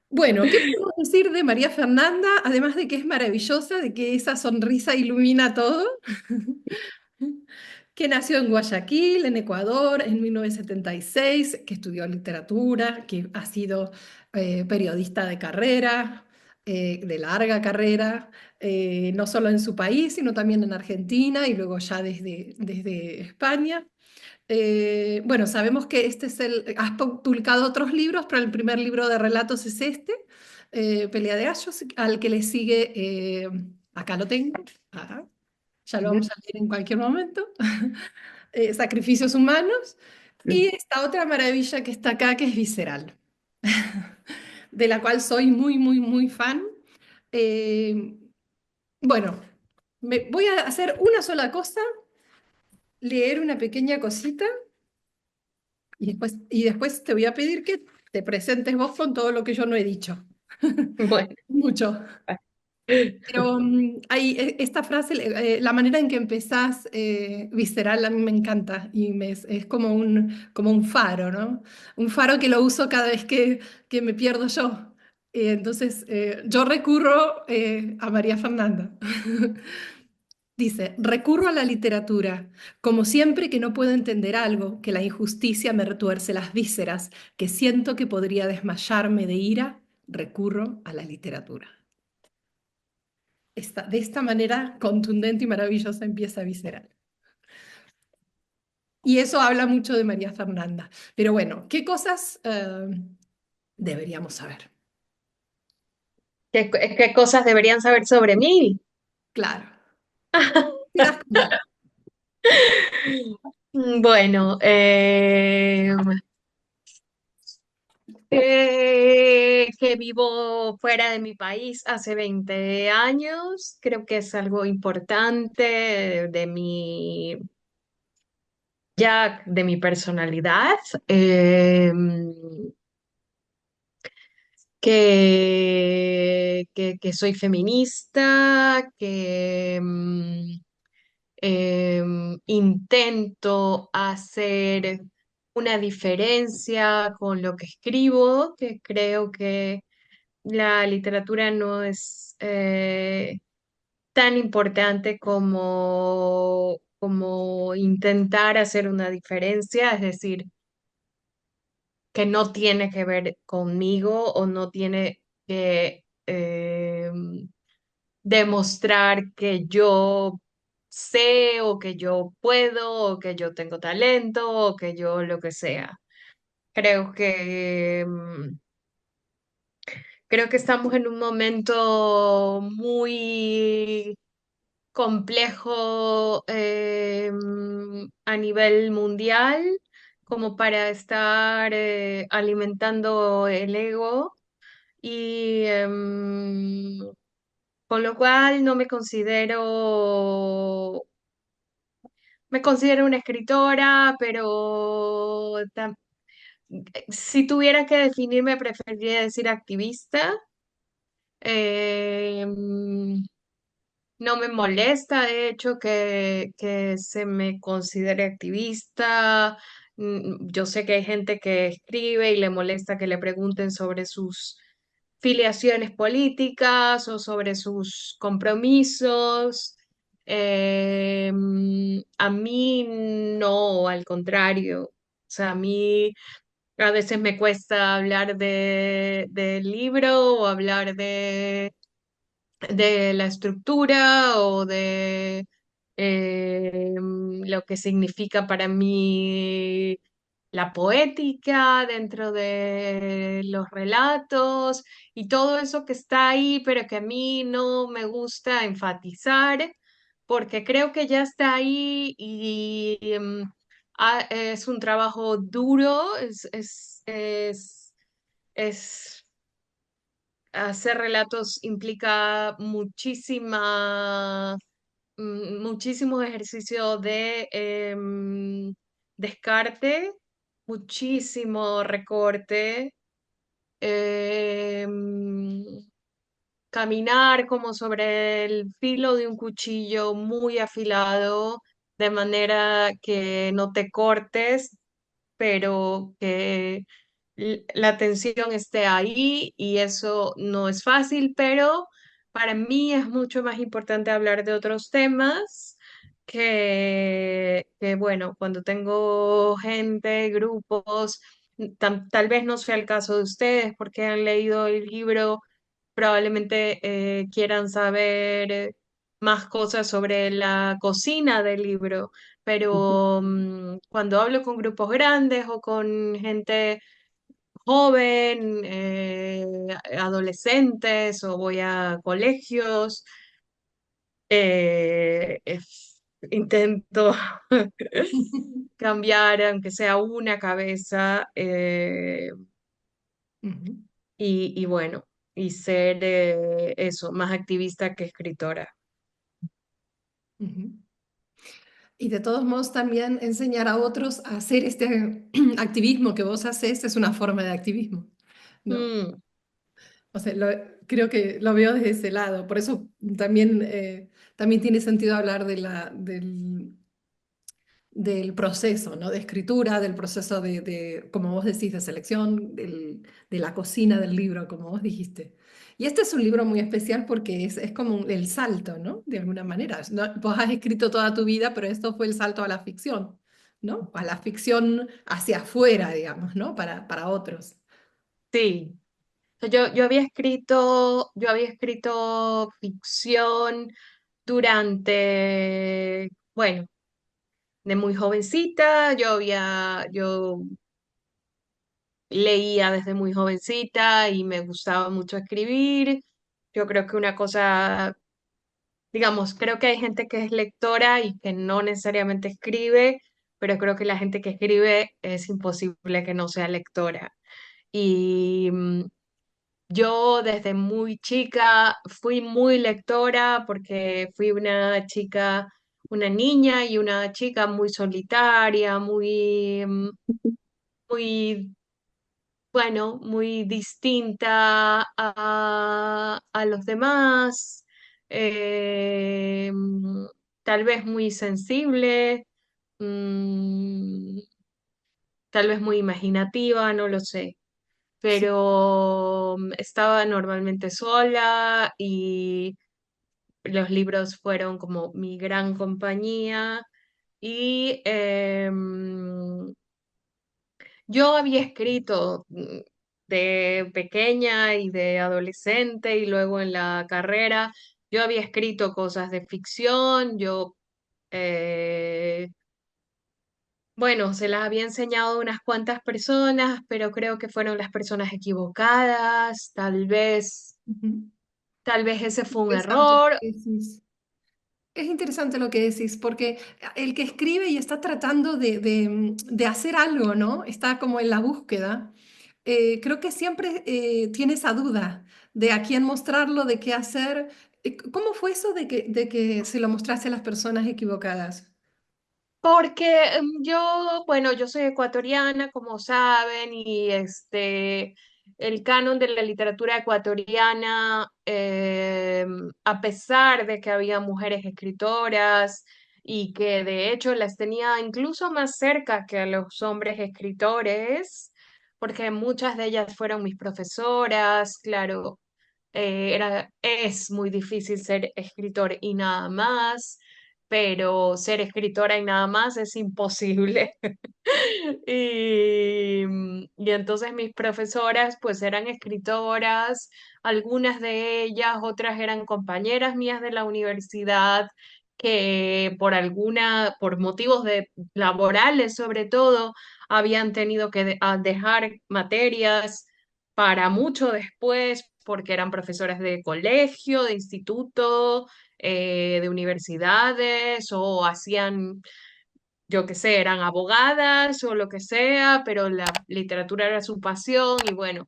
Bueno, ¿qué podemos decir de María Fernanda? Además de que es maravillosa, de que esa sonrisa ilumina todo. Que nació en Guayaquil, en Ecuador, en 1976, que estudió literatura, que ha sido periodista de carrera, de larga carrera, no solo en su país, sino también en Argentina y luego ya desde España. Bueno, sabemos que has publicado otros libros, pero el primer libro de relatos es este, Pelea de Gallos, al que le sigue, acá lo tengo, ajá, ya lo vamos a leer en cualquier momento, Sacrificios Humanos, y esta otra maravilla que está acá, que es Visceral, de la cual soy muy, muy, muy fan. Eh, bueno, voy a hacer una sola cosa, leer una pequeña cosita. Y después te voy a pedir que te presentes vos con todo lo que yo no he dicho. Bueno, Mucho. Pero esta frase, la manera en que empezás, visceral, a mí me encanta y es como un faro, ¿no? Un faro que lo uso cada vez que me pierdo yo. Entonces, yo recurro a María Fernanda. Dice, recurro a la literatura, como siempre que no puedo entender algo, que la injusticia me retuerce las vísceras, que siento que podría desmayarme de ira, recurro a la literatura. De esta manera contundente y maravillosa empieza Visceral. Y eso habla mucho de María Fernanda. Pero bueno, ¿qué cosas deberíamos saber? ¿qué cosas deberían saber sobre mí? Claro, quieras contar. Bueno, que vivo fuera de mi país hace 20 años, creo que es algo importante de mi personalidad. eh, que soy feminista, que intento hacer una diferencia con lo que escribo, que creo que la literatura no es tan importante como intentar hacer una diferencia, es decir, que no tiene que ver conmigo o no tiene que demostrar que yo sé o que yo puedo o que yo tengo talento o que yo lo que sea. Creo creo que estamos en un momento muy complejo a nivel mundial como para estar alimentando el ego y con lo cual no me considero una escritora, pero si tuviera que definirme preferiría decir activista. No me molesta, de hecho, que se me considere activista. Yo sé que hay gente que escribe y le molesta que le pregunten sobre sus filiaciones políticas o sobre sus compromisos. A mí no, al contrario. O sea, a mí a veces me cuesta hablar del libro o hablar de la estructura o de lo que significa para mí la poética dentro de los relatos y todo eso que está ahí, pero que a mí no me gusta enfatizar porque creo que ya está ahí y es un trabajo duro, es hacer relatos implica muchísimo ejercicio de descarte, muchísimo recorte, em, caminar como sobre el filo de un cuchillo muy afilado, de manera que no te cortes, pero la atención esté ahí y eso no es fácil, pero para mí es mucho más importante hablar de otros temas bueno, cuando tengo gente, grupos, tal vez no sea el caso de ustedes porque han leído el libro, probablemente quieran saber más cosas sobre la cocina del libro, pero cuando hablo con grupos grandes o con gente joven, adolescentes o voy a colegios, intento cambiar, aunque sea una cabeza, Ujú, y bueno, y ser eso, más activista que escritora. ujú. Y de todos modos también enseñar a otros a hacer este activismo que vos haces es una forma de activismo, ¿no? Mm, O sea, creo que lo veo desde ese lado. Por eso también, también tiene sentido hablar de del proceso, ¿no? De escritura, del proceso como vos decís, de selección, de la cocina del libro, como vos dijiste. Y este es un libro muy especial porque es como el salto, ¿no? De alguna manera. Vos has escrito toda tu vida, pero esto fue el salto a la ficción, ¿no? A la ficción hacia afuera, digamos, ¿no? Para otros. sí. Yo había escrito ficción durante, bueno, de muy jovencita, yo leía desde muy jovencita y me gustaba mucho escribir. Yo creo que una cosa, digamos, creo que hay gente que es lectora y que no necesariamente escribe, pero creo que la gente que escribe es imposible que no sea lectora. Y yo desde muy chica fui muy lectora porque fui una chica, una niña y una chica muy solitaria, muy, bueno, muy distinta a los demás, tal vez muy sensible, mm, tal vez muy imaginativa, no lo sé, Sí. pero estaba normalmente sola y los libros fueron como mi gran compañía y yo había escrito de pequeña y de adolescente y luego en la carrera, yo había escrito cosas de ficción, eh, bueno, se las había enseñado a unas cuantas personas, pero creo que fueron las personas equivocadas, Ujú. tal vez ese fue un Interesante lo error. que decís. Es interesante lo que decís, porque el que escribe y está tratando de hacer algo, ¿no? Está como en la búsqueda. Creo que siempre tiene esa duda de a quién mostrarlo, de qué hacer. ¿Cómo fue eso de que se lo mostraste a las personas equivocadas? Porque bueno, yo soy ecuatoriana, como saben, y el canon de la literatura ecuatoriana, a pesar de que había mujeres escritoras y que de hecho las tenía incluso más cerca que a los hombres escritores, porque muchas de ellas fueron mis profesoras, claro, es muy difícil ser escritor y nada más, pero ser escritora y nada más es imposible. Y entonces mis profesoras pues eran escritoras, algunas de ellas, otras eran compañeras mías de la universidad que por motivos laborales sobre todo, habían tenido que dejar materias para mucho después porque eran profesoras de colegio, de instituto, de universidades o hacían, yo qué sé, eran abogadas o lo que sea, pero la literatura era su pasión y bueno,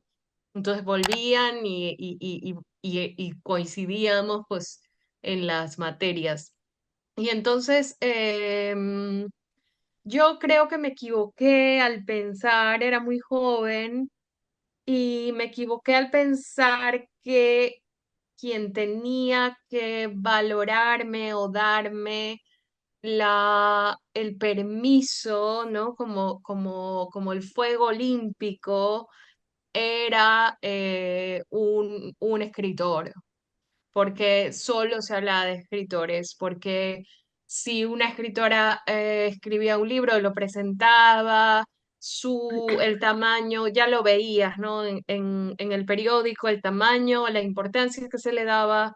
entonces volvían y coincidíamos pues en las materias. Y entonces yo creo que me equivoqué al pensar, era muy joven y me equivoqué al pensar que quien tenía que valorarme o darme el permiso, ¿no? Como el fuego olímpico era un escritor, porque solo se hablaba de escritores, porque si una escritora escribía un libro, lo presentaba, el tamaño, ya lo veías, ¿no? En el periódico, el tamaño, la importancia que se le daba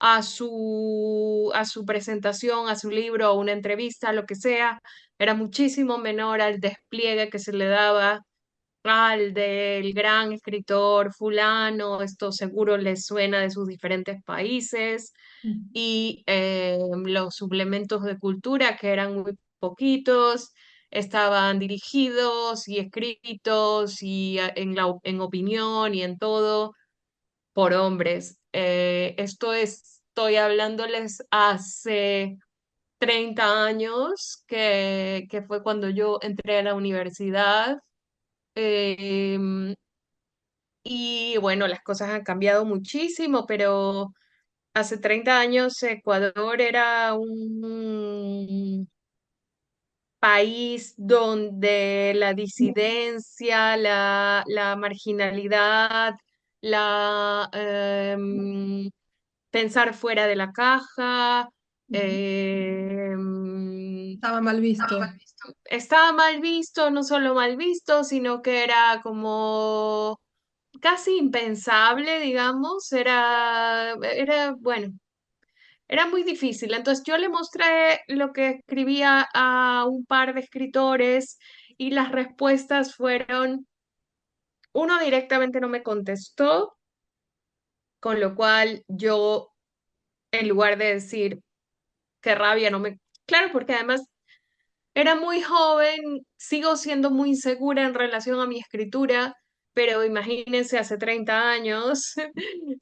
a su presentación, a su libro, a una entrevista, lo que sea, era muchísimo menor al despliegue que se le daba al del gran escritor fulano, esto seguro les suena de sus diferentes países, y los suplementos de cultura, que eran muy poquitos, estaban dirigidos y escritos y en opinión y en todo por hombres. Estoy hablándoles hace 30 años, que fue cuando yo entré a la universidad. Em, y bueno, las cosas han cambiado muchísimo, pero hace 30 años Ecuador era un país donde la disidencia, la marginalidad, la pensar fuera de la caja, Ujú. em, Estaba mal visto. estaba mal visto, no solo mal visto, sino que era como casi impensable, digamos, bueno, era muy difícil. Entonces yo le mostré lo que escribía a un par de escritores y las respuestas fueron, uno directamente no me contestó, con lo cual yo, en lugar de decir, qué rabia, no me... Claro, porque además era muy joven, sigo siendo muy insegura en relación a mi escritura, pero imagínense hace 30 años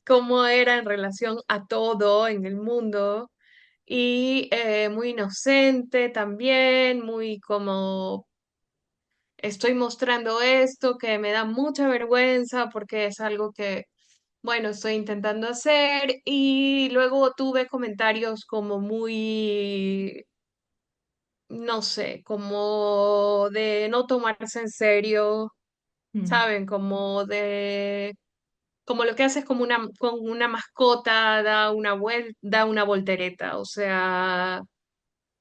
cómo era en relación a todo en el mundo y muy inocente también, muy como estoy mostrando esto que me da mucha vergüenza porque es algo que, bueno, estoy intentando hacer y luego tuve comentarios como muy no sé, como de no tomarse en serio, Mm. ¿saben? Como lo que haces como con una mascota, da una voltereta, o sea,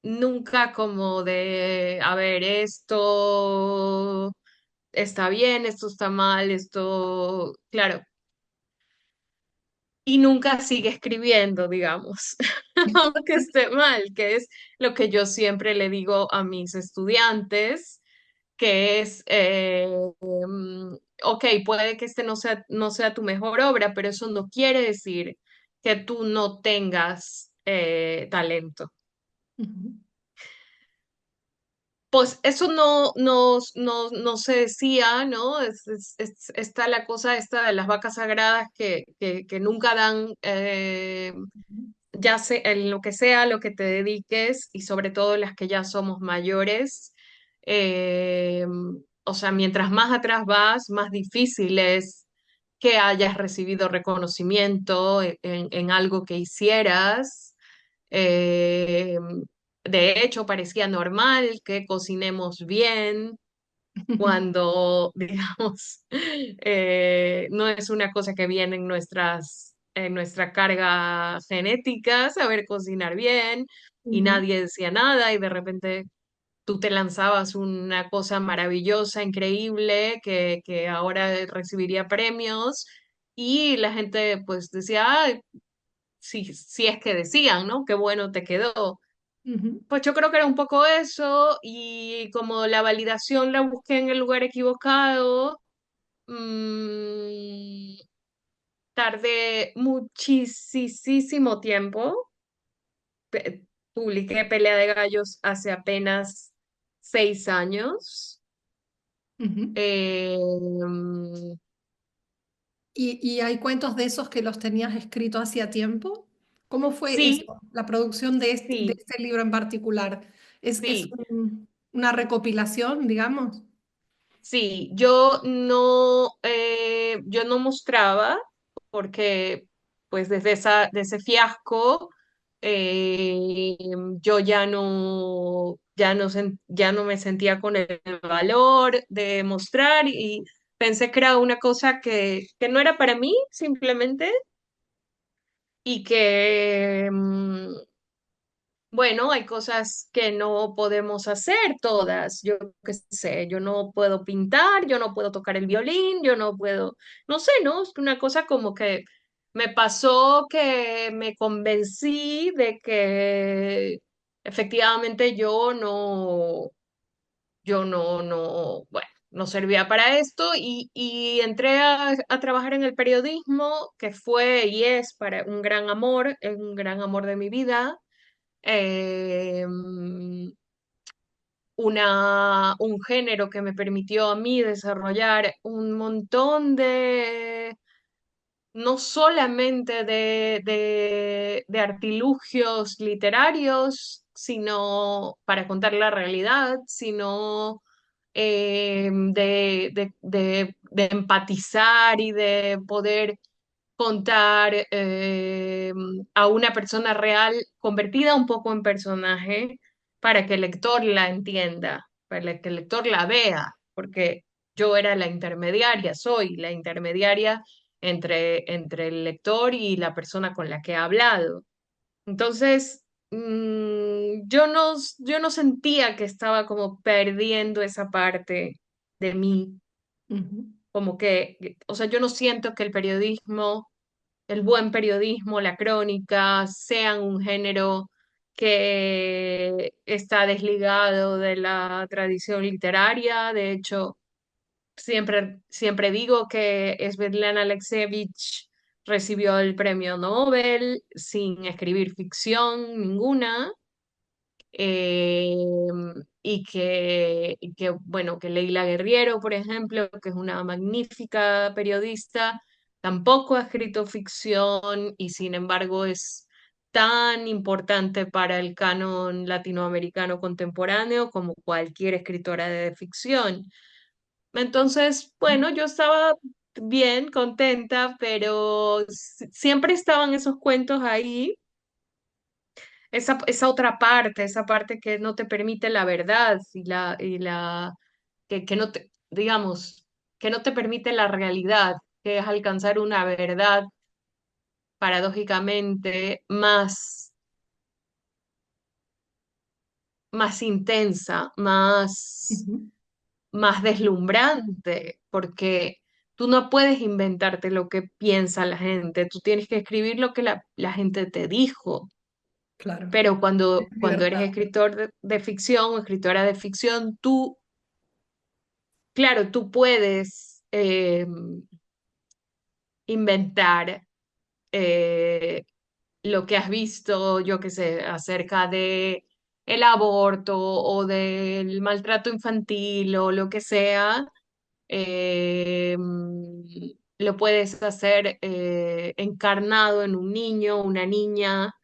nunca como de, a ver, esto está bien, esto está mal, esto, claro, y nunca sigue escribiendo, digamos, aunque esté mal, que es lo que yo siempre le digo a mis estudiantes que es, ok, puede que este no sea tu mejor obra, pero eso no quiere decir que tú no tengas talento. Ujú. Pues eso no se decía, ¿no? Está la cosa esta de las vacas sagradas que nunca dan, ya sé, en lo que sea, lo que te dediques, y sobre todo las que ya somos mayores, eh, o sea, mientras más atrás vas, más difícil es que hayas recibido reconocimiento en algo que hicieras. Eh, de hecho, parecía normal que cocinemos bien cuando, digamos, no es una cosa que viene en nuestra carga genética, saber cocinar bien, y Ujú. nadie decía nada, y de repente tú te lanzabas una cosa maravillosa, increíble, que ahora recibiría premios, y la gente pues decía, ay, si es que decían, ¿no? Qué bueno te quedó. Ujú. Pues yo creo que era un poco eso y como la validación la busqué en el lugar equivocado, mm, tardé muchísimo tiempo. Publiqué Pelea de Gallos hace apenas 6 años. Ujú. Mm, Y hay cuentos de esos que los tenías escrito hacía tiempo? ¿Cómo fue sí, eso, la producción de sí, este libro en particular? Es sí. una recopilación, digamos? Sí, yo no mostraba porque pues de ese fiasco eh, yo ya no me sentía con el valor de mostrar y pensé que era una cosa que no era para mí simplemente y que, bueno, hay cosas que no podemos hacer todas. Yo qué sé, yo no puedo pintar, yo no puedo tocar el violín, yo no puedo, no sé, ¿no? Es una cosa como que me pasó que me convencí de que efectivamente bueno, no servía para esto y entré a trabajar en el periodismo, que fue y es para es un gran amor de mi vida eh, un género que me permitió a mí desarrollar un montón no solamente de artilugios literarios, sino para contar la realidad, sino de empatizar y de poder contar a una persona real convertida un poco en personaje para que el lector la entienda, para que el lector la vea, porque yo era la intermediaria, soy la intermediaria entre el lector y la persona con la que ha hablado. Entonces, yo no sentía que estaba como perdiendo esa parte de mí, Ujú, como que, o sea, yo no siento que el buen periodismo, la crónica, sean un género que está desligado de la tradición literaria. De hecho, siempre digo que Svetlana Alexievich recibió el premio Nobel sin escribir ficción ninguna eh, bueno, que Leila Guerriero, por ejemplo, que es una magnífica periodista, tampoco ha escrito ficción y sin embargo es tan importante para el canon latinoamericano contemporáneo como cualquier escritora de ficción. Entonces, bueno, yo estaba bien, contenta, pero siempre estaban esos cuentos ahí esa otra parte, esa parte que no te permite la verdad que no te, digamos, que no te permite la realidad, que es alcanzar una verdad paradójicamente más intensa, ujú. más deslumbrante, porque tú no puedes inventarte lo que piensa la gente, tú tienes que escribir lo que la gente te dijo. Claro, Pero es cuando eres libertad. escritor de ficción o escritora de ficción, claro, tú puedes inventar eh, lo que has visto, yo qué sé, acerca de el aborto o del maltrato infantil o lo que sea, eh, lo puedes hacer encarnado en un niño, una niña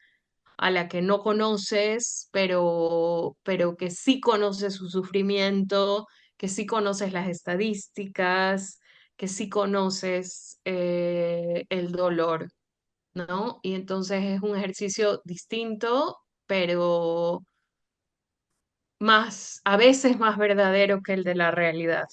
a la que no conoces, pero que sí conoces su sufrimiento, que sí conoces las estadísticas, que sí conoces el dolor, ¿no? Y entonces es un ejercicio distinto, pero a veces más verdadero que el de la realidad.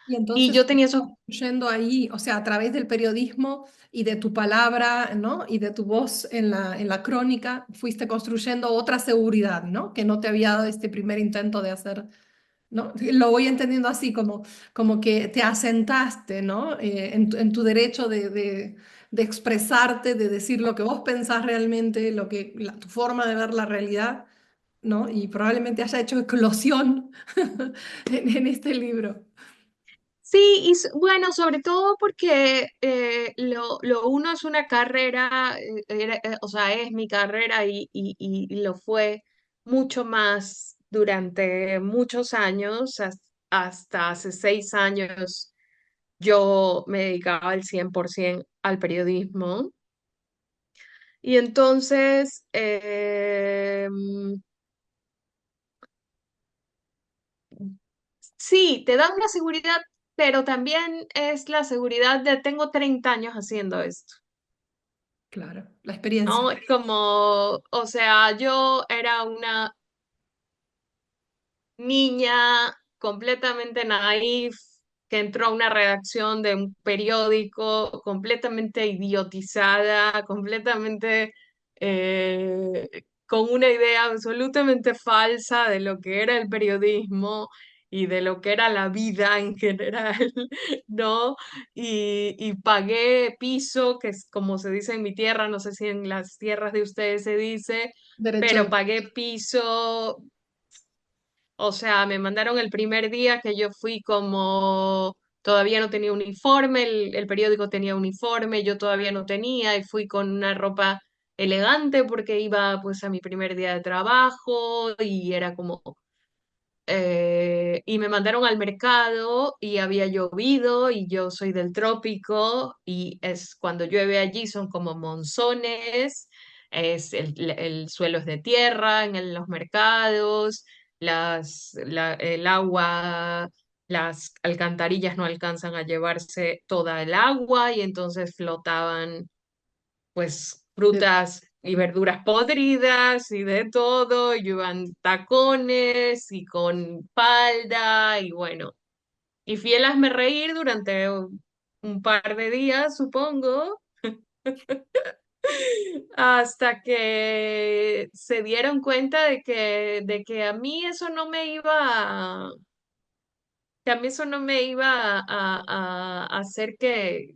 Y Y entonces yo tenía esos. construyendo ahí, o sea, a través del periodismo y de tu palabra, ¿no? Y de tu voz en la crónica, fuiste construyendo otra seguridad, ¿no? Que no te había dado este primer intento de hacer, ¿no? Lo voy entendiendo así, como, como que te asentaste, ¿no? En tu derecho de expresarte, de decir lo que vos pensás realmente, tu forma de ver la realidad, ¿no? Y probablemente haya hecho eclosión en este libro. Sí, bueno, sobre todo porque lo uno es una carrera, o sea, es mi carrera y lo fue mucho más durante muchos años, hasta hace 6 años yo me dedicaba al 100% al periodismo. Y entonces, sí, te da una seguridad, pero también es la seguridad de tengo 30 años haciendo esto. claro, la experiencia. ¿no? Es como, o sea, yo era una niña completamente naif que entró a una redacción de un periódico completamente idiotizada, completamente eh, con una idea absolutamente falsa de lo que era el periodismo y de lo que era la vida en general, ¿no? Y pagué piso, que es como se dice en mi tierra, no sé si en las tierras de ustedes se dice, Derecho pero de... pagué piso, o sea, me mandaron el primer día que yo fui como todavía no tenía uniforme, el periódico tenía uniforme, yo todavía no tenía y fui con una ropa elegante porque iba pues a mi primer día de trabajo y era como y me mandaron al mercado y había llovido y yo soy del trópico y es cuando llueve allí son como monzones, es el suelo es de tierra los mercados, el agua, las alcantarillas no alcanzan a llevarse toda el agua y entonces flotaban pues frutas y verduras podridas y de todo, y iban tacones y con falda y bueno, y fiel hazme reír durante un par de días, supongo, hasta que se dieron cuenta de que a mí eso no me iba que a mí eso no me iba a hacer que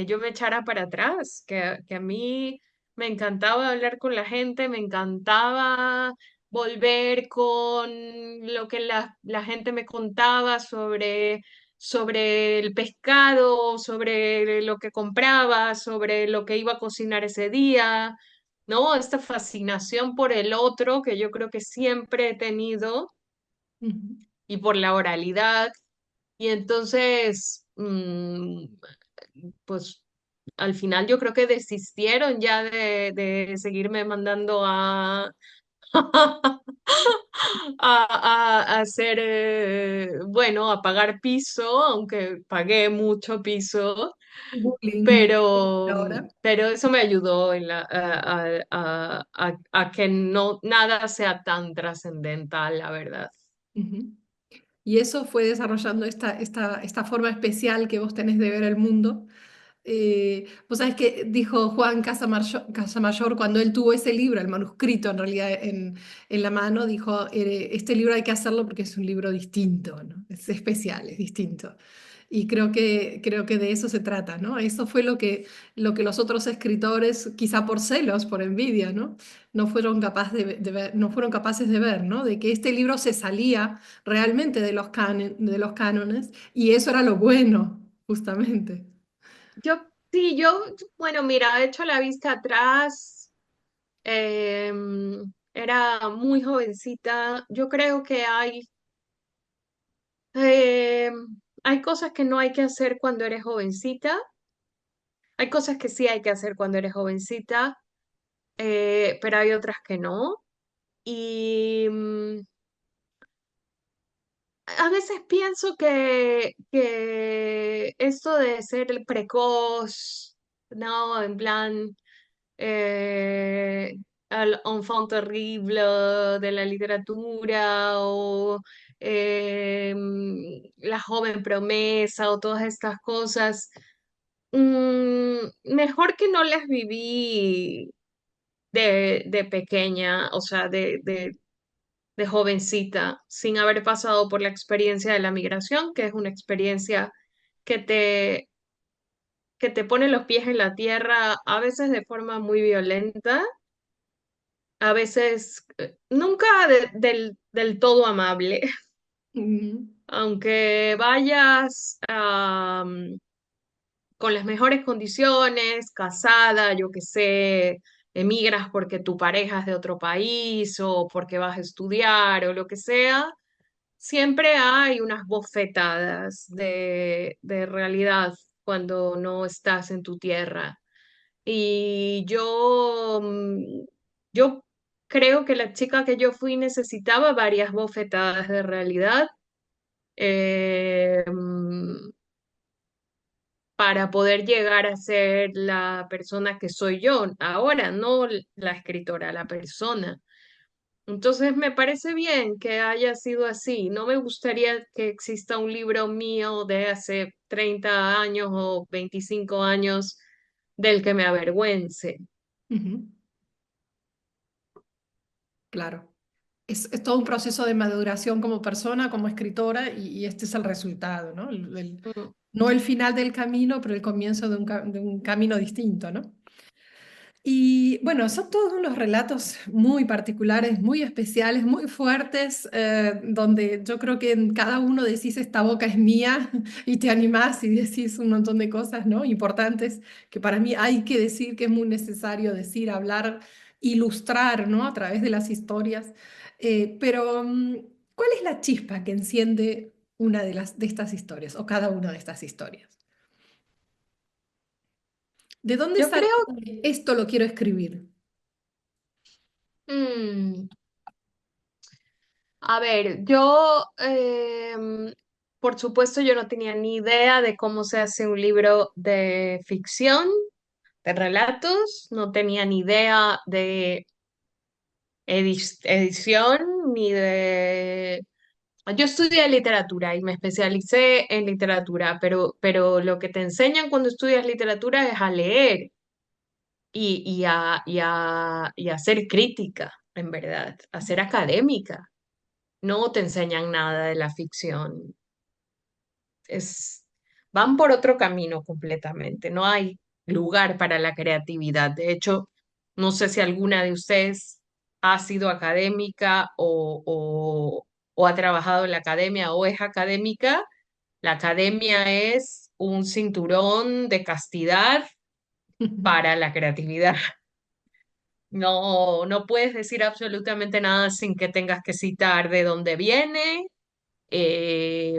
yo me echara para atrás, que a mí me encantaba hablar con la gente, me encantaba volver con lo que la gente me contaba sobre el pescado, sobre lo que compraba, sobre lo que iba a cocinar ese día, ¿no? Esta fascinación por el otro que yo creo que siempre he tenido Ujú, y por la oralidad. Y entonces, pues al final yo creo que desistieron ya de seguirme mandando a hacer, bueno, a pagar piso, aunque pagué mucho piso, bullying pero, ahora. pero eso me ayudó a que no, nada sea tan trascendental, la verdad. Ujú. Y eso fue desarrollando esta forma especial que vos tenés de ver el mundo. Vos sabés que dijo Juan Casamayor cuando él tuvo ese libro, el manuscrito en realidad en la mano, dijo, este libro hay que hacerlo porque es un libro distinto, ¿no? Es especial, es distinto. Y creo que de eso se trata, ¿no? Eso fue lo que los otros escritores, quizá por celos, por envidia, ¿no? No fueron capaces de ver, ¿no? De que este libro se salía realmente de los cánones y eso era lo bueno, justamente. Yo, sí, bueno, mira, he hecho la vista atrás. Era muy jovencita. Yo creo que hay cosas que no hay que hacer cuando eres jovencita. Hay cosas que sí hay que hacer cuando eres jovencita, pero hay otras que no. Y a veces pienso que esto de ser precoz, ¿no? En plan al enfant terrible de la literatura o la joven promesa o todas estas cosas, mejor que no las viví de pequeña, o sea, de jovencita, sin haber pasado por la experiencia de la migración, que es una experiencia que que te pone los pies en la tierra, a veces de forma muy violenta, a veces nunca del todo amable, Ujú, aunque vayas con las mejores condiciones, casada, yo qué sé, emigras porque tu pareja es de otro país o porque vas a estudiar o lo que sea, siempre hay unas bofetadas de realidad cuando no estás en tu tierra. Y yo creo que la chica que yo fui necesitaba varias bofetadas de realidad. para poder llegar a ser la persona que soy yo ahora, no la escritora, la persona. Entonces me parece bien que haya sido así. No me gustaría que exista un libro mío de hace 30 años o 25 años del que me avergüence. Ujú, claro. Es todo un proceso de maduración como persona, como escritora, y este es el resultado, ¿no? Mm. No el final del camino, pero el comienzo de un camino distinto, ¿no? Y bueno, son todos unos relatos muy particulares, muy especiales, muy fuertes, donde yo creo que en cada uno decís esta boca es mía y te animás y decís un montón de cosas, ¿no? Importantes que para mí hay que decir, que es muy necesario decir, hablar, ilustrar, ¿no? A través de las historias. Pero, ¿cuál es la chispa que enciende una de estas historias o cada una de estas historias? ¿De dónde Yo sale creo, esto lo quiero escribir? mm, a ver, yo, por supuesto, yo no tenía ni idea de cómo se hace un libro de ficción, de relatos, no tenía ni idea de edición ni de... Yo estudié literatura y me especialicé en literatura, pero lo que te enseñan cuando estudias literatura es a leer y a ser crítica, en verdad, a ser académica. No te enseñan nada de la ficción. Es, van por otro camino completamente. No hay lugar para la creatividad. De hecho, no sé si alguna de ustedes ha sido académica o ha trabajado en la academia o es académica. La academia es un cinturón de castidad para la creatividad. No, no puedes decir absolutamente nada sin que tengas que citar de dónde viene. Eh,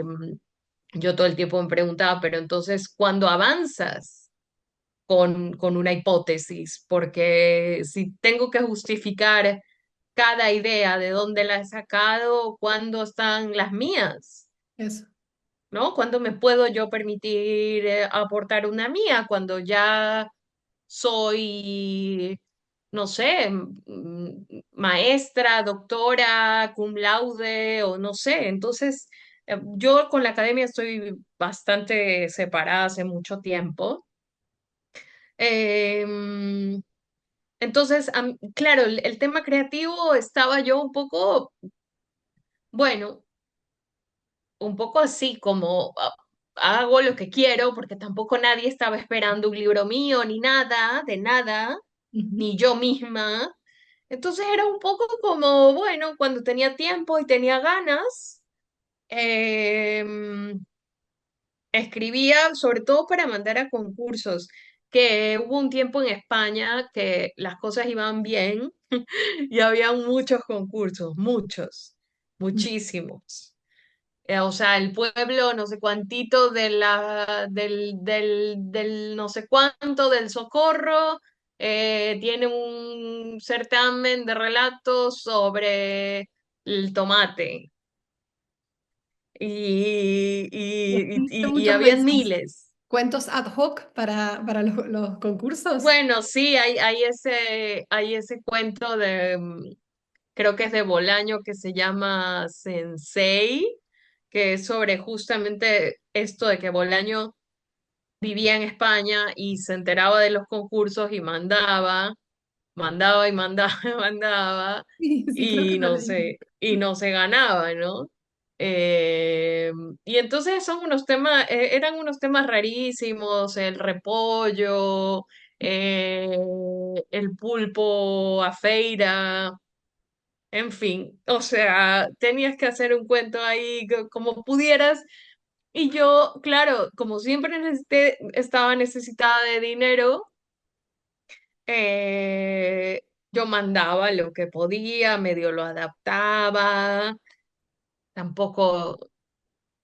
yo todo el tiempo me preguntaba, pero entonces, ¿cuándo avanzas con una hipótesis? Porque si tengo que justificar cada idea de dónde la he sacado, ¿cuándo están las mías? Eso. ¿No? ¿Cuándo me puedo yo permitir aportar una mía? Cuando ya soy, no sé, maestra, doctora, cum laude o no sé. Entonces, yo con la academia estoy bastante separada hace mucho tiempo. Em, entonces, claro, el tema creativo estaba yo un poco, bueno, un poco así como hago lo que quiero porque tampoco nadie estaba esperando un libro mío ni nada, de nada, Ujú. ni yo misma. Entonces era un poco como, bueno, cuando tenía tiempo y tenía ganas, em, escribía sobre todo para mandar a concursos, que hubo un tiempo en España que las cosas iban bien y había muchos concursos, muchos, muchísimos. O sea, el pueblo, no sé cuántito del no sé cuánto, del Socorro, tiene un certamen de relatos sobre el tomate. Y escribiste Y muchos de habían esos miles. cuentos ad hoc para los concursos. Bueno, sí, hay ese cuento de, creo que es de Bolaño, que se llama Sensei, que es sobre justamente esto de que Bolaño vivía en España y se enteraba de los concursos y mandaba y mandaba y mandaba Sí, sí, creo que lo leí. y no se ganaba, ¿no? Eh, y entonces son unos temas, eran unos temas rarísimos, el repollo, eh, el pulpo a feira, en fin, o sea, tenías que hacer un cuento ahí como pudieras. Y yo, claro, como siempre estaba necesitada de dinero, yo mandaba lo que podía, medio lo adaptaba, tampoco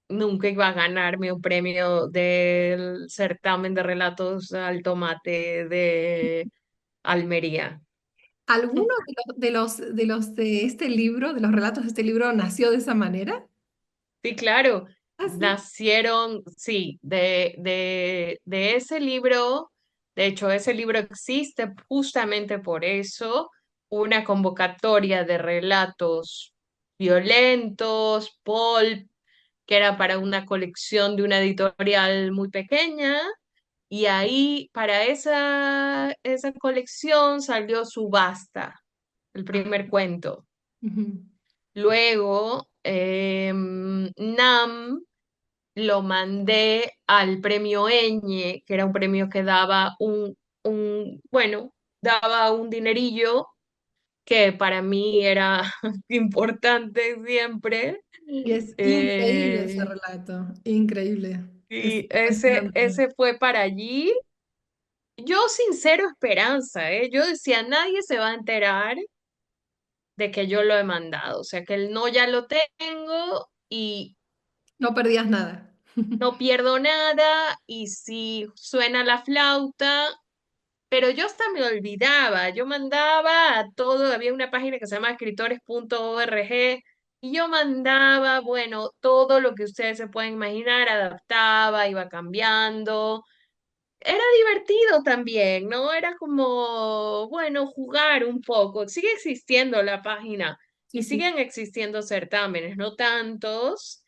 nunca iba a ganarme un premio del certamen de relatos al tomate de Almería. ¿Alguno de este libro, de los relatos de este libro, nació de esa manera? Sí, claro. Ah, sí. nacieron, sí, de ese libro. De hecho, ese libro existe justamente por eso, una convocatoria de relatos violentos, pulp, que era para una colección de una editorial muy pequeña, y ahí para esa colección salió Subasta, el Ah, primer cuento. ujú. Luego, Nam lo mandé al premio Eñe, que era un premio que daba bueno, daba un dinerillo que para mí era importante siempre. Y es increíble ese Eh, relato, increíble. Es y impresionante. ese fue para allí. Yo sin cero esperanza, ¿eh? Yo decía, nadie se va a enterar de que yo lo he mandado, o sea, que el no ya lo tengo y No perdías nada. no pierdo nada y si suena la flauta, pero yo hasta me olvidaba, yo mandaba a todo, había una página que se llama escritores.org y yo mandaba, bueno, todo lo que ustedes se pueden imaginar, adaptaba, iba cambiando. Era divertido también, ¿no? Era como, bueno, jugar un poco. Sigue existiendo la página Sí, y sí, siguen existiendo certámenes, no tantos,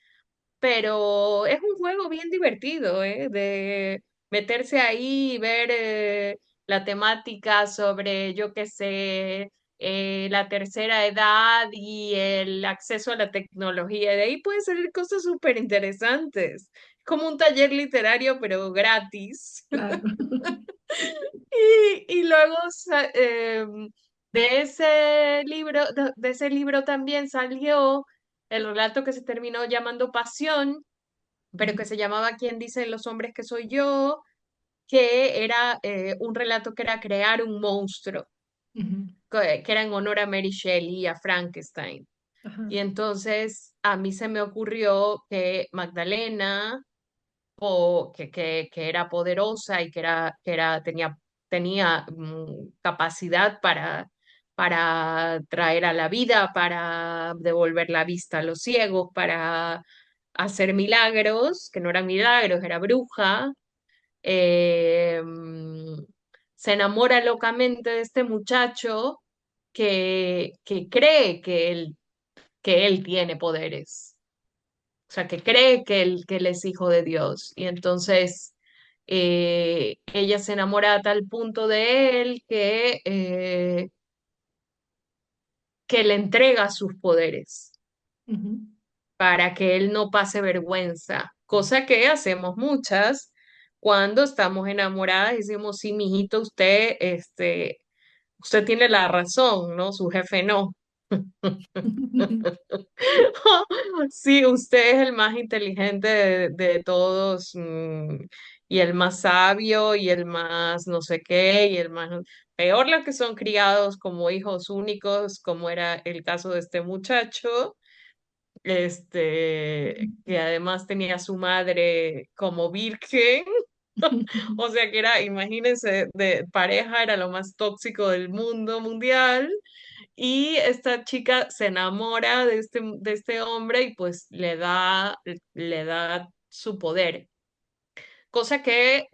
pero es un juego bien divertido, ¿eh? De meterse ahí y ver la temática sobre, yo qué sé, la tercera edad y el acceso a la tecnología. De ahí pueden salir cosas súper interesantes, como un taller literario, pero gratis. claro. Y luego de ese libro, de ese libro también salió el relato que se terminó llamando Pasión, pero que se llamaba ¿Quién dicen los hombres que soy yo? Que era un relato que era crear un monstruo, Ujú. que era en honor a Mary Shelley y a Frankenstein. Ajá. Y entonces a mí se me ocurrió que Magdalena, que era poderosa y tenía capacidad para traer a la vida, para devolver la vista a los ciegos, para hacer milagros, que no eran milagros, era bruja. eh, mm, Se enamora locamente de este muchacho que cree que él tiene poderes, o sea, que cree que él es hijo de Dios. Y entonces ella se enamora a tal punto de él que le entrega sus poderes Ujú. para que él no pase vergüenza, cosa que hacemos muchas cuando estamos enamoradas y decimos, sí, mijito, usted tiene la razón, ¿no? Su jefe no. Sí, usted es el más inteligente de todos, y el más sabio y el más no sé qué y el más peor los que son criados como hijos únicos, como era el caso de este muchacho, que además tenía a su madre como virgen, o sea que era, imagínense, de pareja era lo más tóxico del mundo mundial. Y esta chica se enamora de este hombre y pues le da su poder, cosa que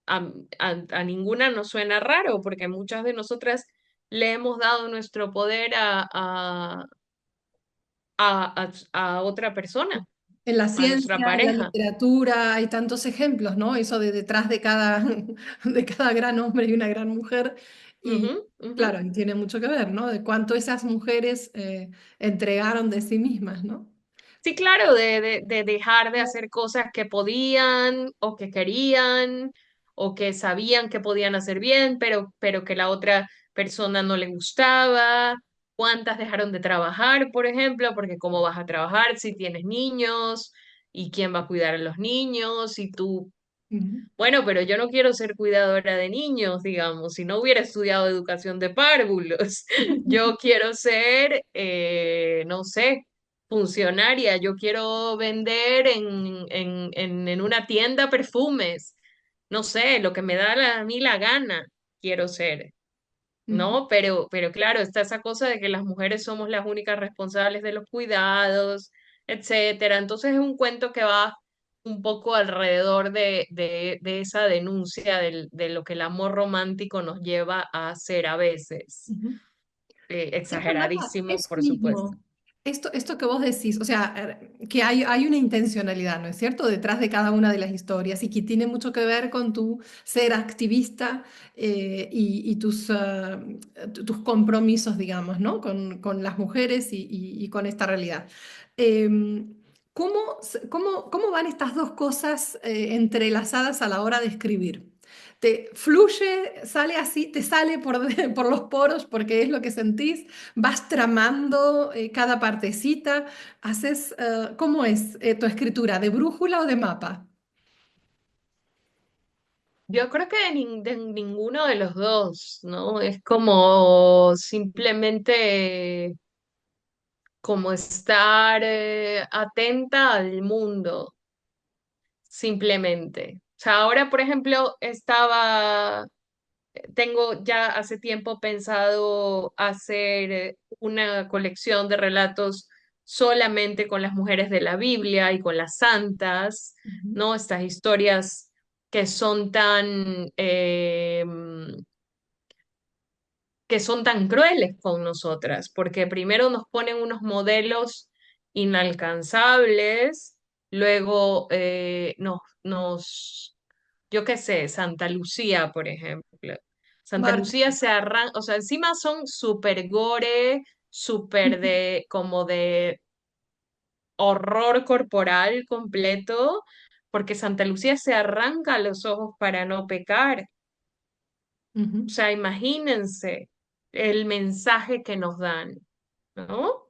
a ninguna nos suena raro, porque muchas de nosotras le hemos dado nuestro poder a otra persona, En la a nuestra ciencia, en la pareja. literatura, hay tantos ejemplos, ¿no? Eso de detrás de cada, de cada gran hombre y una gran mujer. Y Ujú, ujú. claro, y tiene mucho que ver, ¿no? De cuánto esas mujeres entregaron de sí mismas, ¿no? Sí, claro, de dejar de hacer cosas que podían o que querían o que sabían que podían hacer bien, pero que la otra persona no le gustaba. ¿Cuántas dejaron de trabajar, por ejemplo? Porque ¿cómo vas a trabajar si tienes niños? ¿Y quién va a cuidar a los niños? Y tú, Ujú. bueno, pero yo no quiero ser cuidadora de niños, digamos, si no hubiera estudiado educación de párvulos. Yo quiero ser, no sé, funcionaria. Yo quiero vender en una tienda perfumes. No sé, lo que me da a mí la gana, quiero ser. Ujú. ¿No? Pero claro, está esa cosa de que las mujeres somos las únicas responsables de los cuidados, etcétera. Entonces es un cuento que va un poco alrededor de esa denuncia de lo que el amor romántico nos lleva a hacer a veces. Ujú. Sí, Fernanda, Exageradísimo, eso por supuesto. mismo, esto que vos decís, o sea, que hay una intencionalidad, ¿no es cierto?, detrás de cada una de las historias y que tiene mucho que ver con tu ser activista y tus compromisos, digamos, ¿no?, con las mujeres y con esta realidad. ¿Cómo van estas dos cosas entrelazadas a la hora de escribir? Te fluye, sale así, te sale por los poros porque es lo que sentís, vas tramando cada partecita, ¿cómo es tu escritura? ¿De brújula o de mapa? Yo creo que de ninguno de los dos, ¿no? Es como simplemente como estar atenta al mundo, simplemente. O sea, ahora, por ejemplo, tengo ya hace tiempo pensado hacer una colección de relatos solamente con las mujeres de la Biblia y con las santas, Ujú. ¿no? Estas historias que son que son tan crueles con nosotras, porque primero nos ponen unos modelos inalcanzables, luego yo qué sé, Santa Lucía, por ejemplo. Santa Lucía Mártir. se arranca, o sea, encima son súper gore, súper como de horror corporal completo, porque Santa Lucía se arranca los ojos para no pecar. O Ujú, sea, imagínense el mensaje que nos dan, ¿no?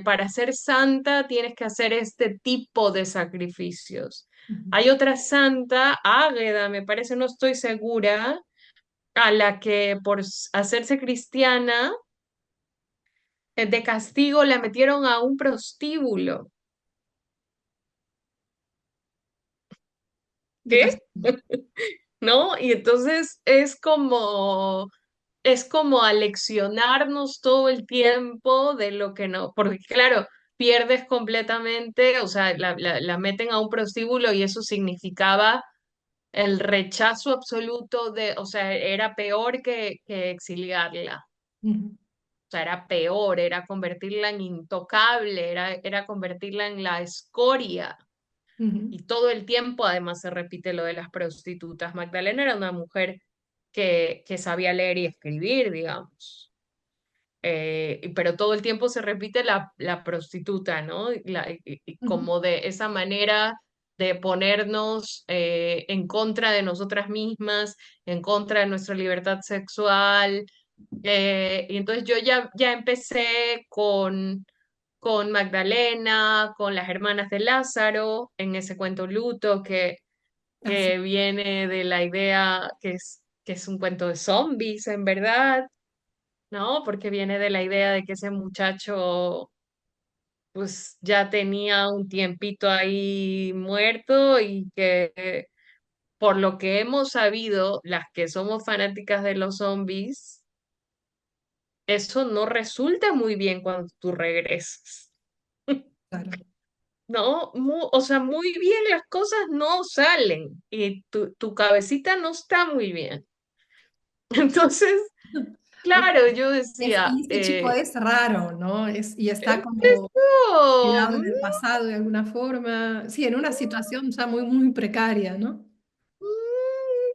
Para ser santa tienes que hacer este tipo de sacrificios. ujú. Hay otra santa, Águeda, me parece, no estoy segura, a la que por hacerse cristiana, de castigo la metieron a un prostíbulo. De ¿Qué? castigo. ¿No? Y entonces es como aleccionarnos todo el tiempo de lo que no, porque claro, pierdes completamente, o sea, la meten a un prostíbulo y eso significaba el rechazo absoluto o sea, era peor que exiliarla, Ujú, o sea, era peor, era convertirla en intocable, era convertirla en la escoria. ujú, Y todo el tiempo además se repite lo de las prostitutas. Magdalena era una mujer que sabía leer y escribir, digamos. Pero todo el tiempo se repite la prostituta, ¿no? Y ujú, como de esa manera de ponernos en contra de nosotras mismas, en contra de nuestra libertad sexual. Y entonces yo ya empecé con Magdalena, con las hermanas de Lázaro, en ese cuento Luto, así. que viene de la idea que es un cuento de zombies, en verdad, ¿no? Porque viene de la idea de que ese muchacho pues ya tenía un tiempito ahí muerto y que por lo que hemos sabido, las que somos fanáticas de los zombies, eso no resulta muy bien cuando tú regresas. Claro. No, o sea, muy bien las cosas no salen y tu cabecita no está muy bien. Entonces, Ok. claro, yo Y decía, este chico es raro, ¿no? Y está como empezó, quedado en el pasado de alguna forma. Sí, en una situación ya muy, muy precaria, ¿no?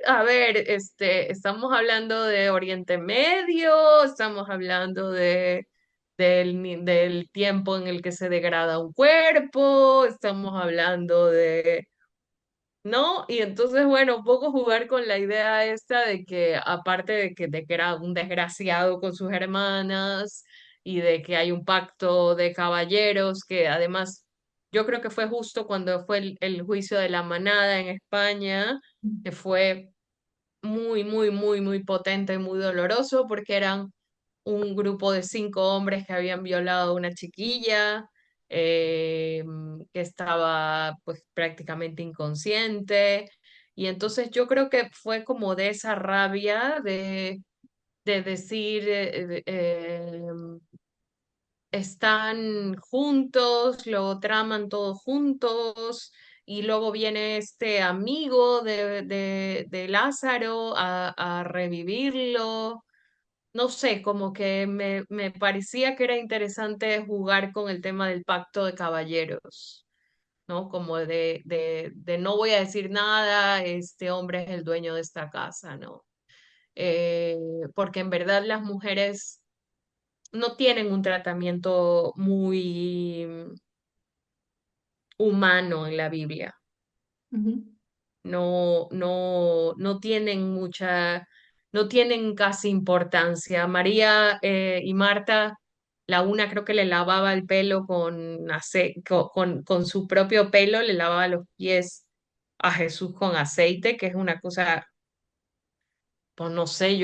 a ver, estamos hablando de Oriente Medio, estamos hablando del tiempo en el que se degrada un cuerpo, estamos hablando ¿no? Y entonces, bueno, un poco jugar con la idea esta de que, aparte de que era un desgraciado con sus hermanas y de que hay un pacto de caballeros, que además yo creo que fue justo cuando fue el juicio de la manada en España, que fue muy, muy, muy, muy potente y muy doloroso porque eran un grupo de 5 hombres que habían violado a una chiquilla eh, que estaba pues prácticamente inconsciente. Y entonces yo creo que fue como de esa rabia de decir, están juntos, lo traman todos juntos, y luego viene este amigo de Lázaro a revivirlo. No sé, como que me parecía que era interesante jugar con el tema del pacto de caballeros, ¿no? Como de no voy a decir nada, este hombre es el dueño de esta casa, ¿no? Eh, Porque en verdad las mujeres no tienen un tratamiento muy humano en la Biblia. Ujú. No tienen no tienen casi importancia. María y Marta, la una creo que le lavaba el pelo con su propio pelo, le lavaba los pies a Jesús con aceite, que es una cosa, pues no sé,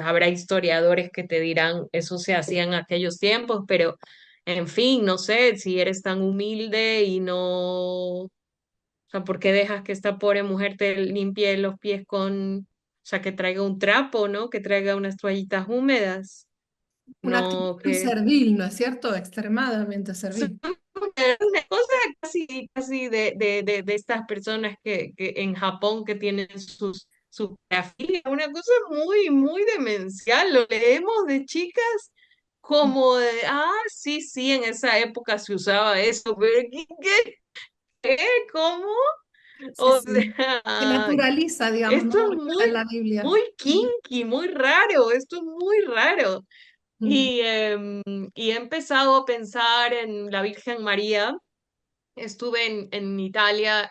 habrá historiadores que te dirán, eso se hacía en aquellos tiempos, pero en fin, no sé, si eres tan humilde y no, o sea, ¿por qué dejas que esta pobre mujer te limpie los pies o sea, que traiga un trapo, ¿no? Que traiga unas toallitas húmedas? Una No, actitud que servil, ¿no es cierto? Extremadamente son servil. una cosa casi de estas personas que en Japón que tienen su parafilia, una cosa muy demencial. Lo leemos de chicas como sí, sí, en esa época se usaba eso, pero ¿qué? ¿Cómo? Sí, O sí. Se sea, naturaliza, digamos, ¿no? esto es En la Biblia. muy kinky, muy raro, esto es muy raro. Mm, Y he empezado a pensar en la Virgen María. Estuve en Italia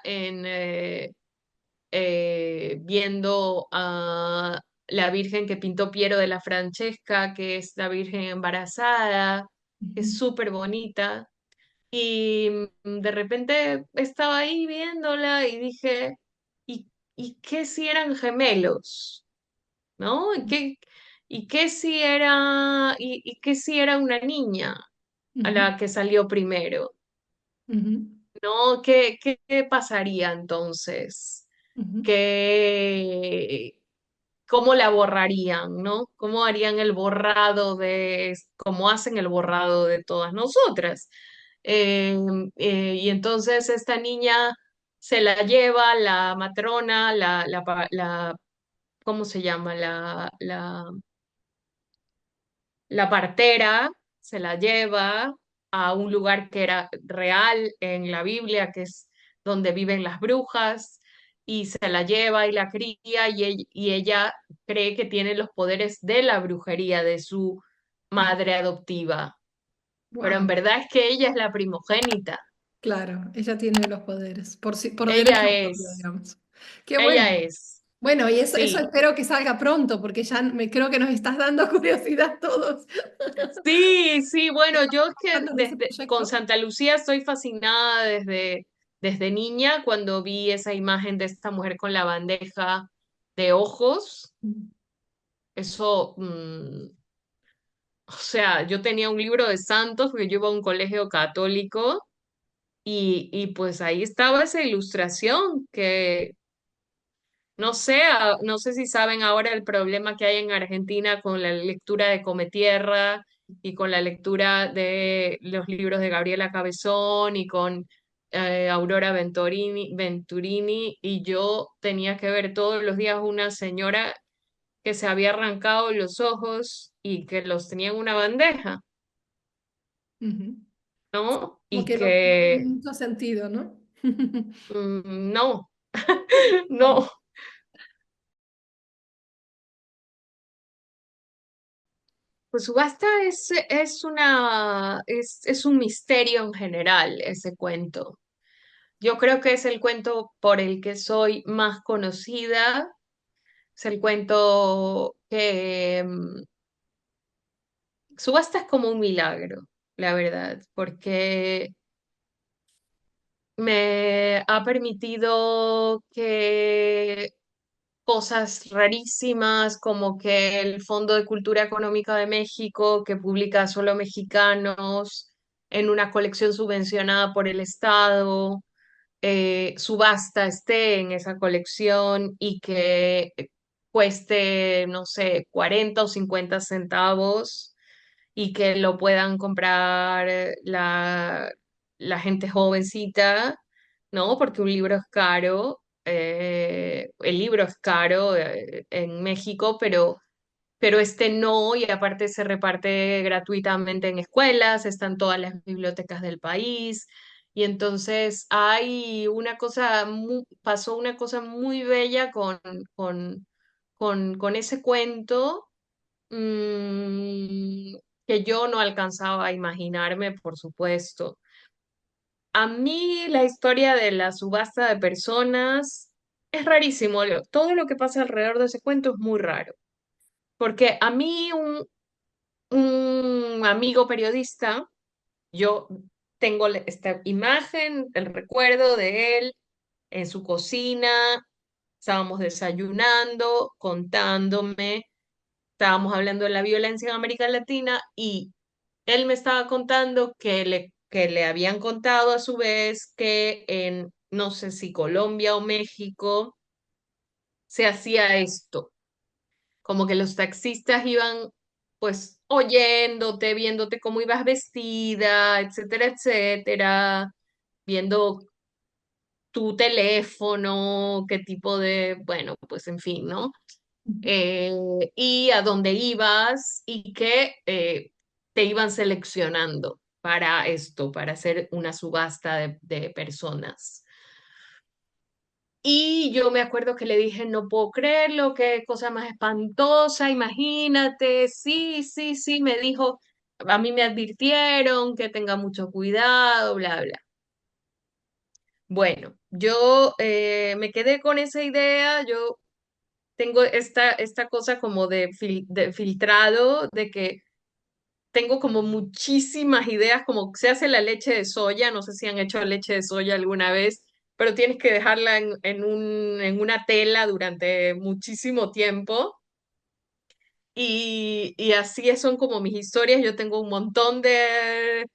viendo a la Virgen que pintó Piero de la Francesca, que es la Virgen embarazada, que ujú, es súper bonita. Y de repente estaba ahí viéndola y dije, ¿y, y qué si eran gemelos? ¿No? Y qué si y qué si era una niña a ujú, la que salió primero? ujú, ¿No? Qué pasaría entonces? ujú, ¿Qué, cómo la borrarían, ¿no? ¿Cómo harían el borrado cómo hacen el borrado de todas nosotras? Eh, y entonces esta niña se la lleva la matrona, ¿cómo se llama? La partera se la lleva a un lugar que era real en la Biblia, que es donde viven las brujas, y se la lleva y la cría, y ella cree que tiene los poderes de la brujería de su ujú. madre adoptiva, pero en Wow, verdad es que ella es la primogénita, claro, ella tiene los poderes, por derecho ella propio, es, digamos. Qué ella bueno. es, Bueno, y eso sí. espero que salga pronto, porque ya creo que nos estás dando curiosidad todos. Sí, sí, bueno, yo es que Trabajando en ese con proyecto. Santa Lucía estoy fascinada desde niña cuando vi esa imagen de esta mujer con la bandeja de ojos. Mm. Eso, o sea, yo tenía un libro de santos porque yo iba a un colegio católico y pues ahí estaba esa ilustración que no sé, no sé si saben ahora el problema que hay en Argentina con la lectura de Cometierra y con la lectura de los libros de Gabriela Cabezón y con Aurora Venturini, y yo tenía que ver todos los días una señora que se había arrancado los ojos y que los tenía en una bandeja, Ujú. ¿no? Como Y que no tiene que mucho sentido, ¿no? no, no. Pues Subasta es un misterio en general ese cuento. Yo creo que es el cuento por el que soy más conocida. Es el cuento que Subasta es como un milagro, la verdad, porque me ha permitido que cosas rarísimas como que el Fondo de Cultura Económica de México, que publica solo mexicanos en una colección subvencionada por el Estado, Subasta esté en esa colección y que cueste, no sé, 40 o 50 centavos y que lo puedan comprar la gente jovencita, ¿no? Porque un libro es caro, el libro es caro en México, pero este no, y aparte se reparte gratuitamente en escuelas, están todas las bibliotecas del país. Y entonces hay una cosa, pasó una cosa muy bella con ese cuento, mm, que yo no alcanzaba a imaginarme, por supuesto. A mí la historia de la subasta de personas es rarísimo. Todo lo que pasa alrededor de ese cuento es muy raro. Porque a mí un amigo periodista, yo tengo esta imagen, el recuerdo de él en su cocina, estábamos desayunando, contándome, estábamos hablando de la violencia en América Latina y él me estaba contando que le habían contado a su vez que en, no sé si Colombia o México, se hacía esto, como que los taxistas iban pues oyéndote, viéndote cómo ibas vestida, etcétera, etcétera, viendo tu teléfono, qué tipo de, bueno, pues en fin, ¿no? eh, y a dónde ibas y que te iban seleccionando para esto, para hacer una subasta de personas. Y yo me acuerdo que le dije, no puedo creerlo, qué cosa más espantosa, imagínate, sí, sí, sí, me dijo, a mí me advirtieron que tenga mucho cuidado, bla, bla. Bueno, yo me quedé con esa idea, yo tengo esta cosa como de filtrado, de que tengo como muchísimas ideas, como se hace la leche de soya, no sé si han hecho leche de soya alguna vez, pero tienes que dejarla en una tela durante muchísimo tiempo. Y así son como mis historias. Yo tengo un montón de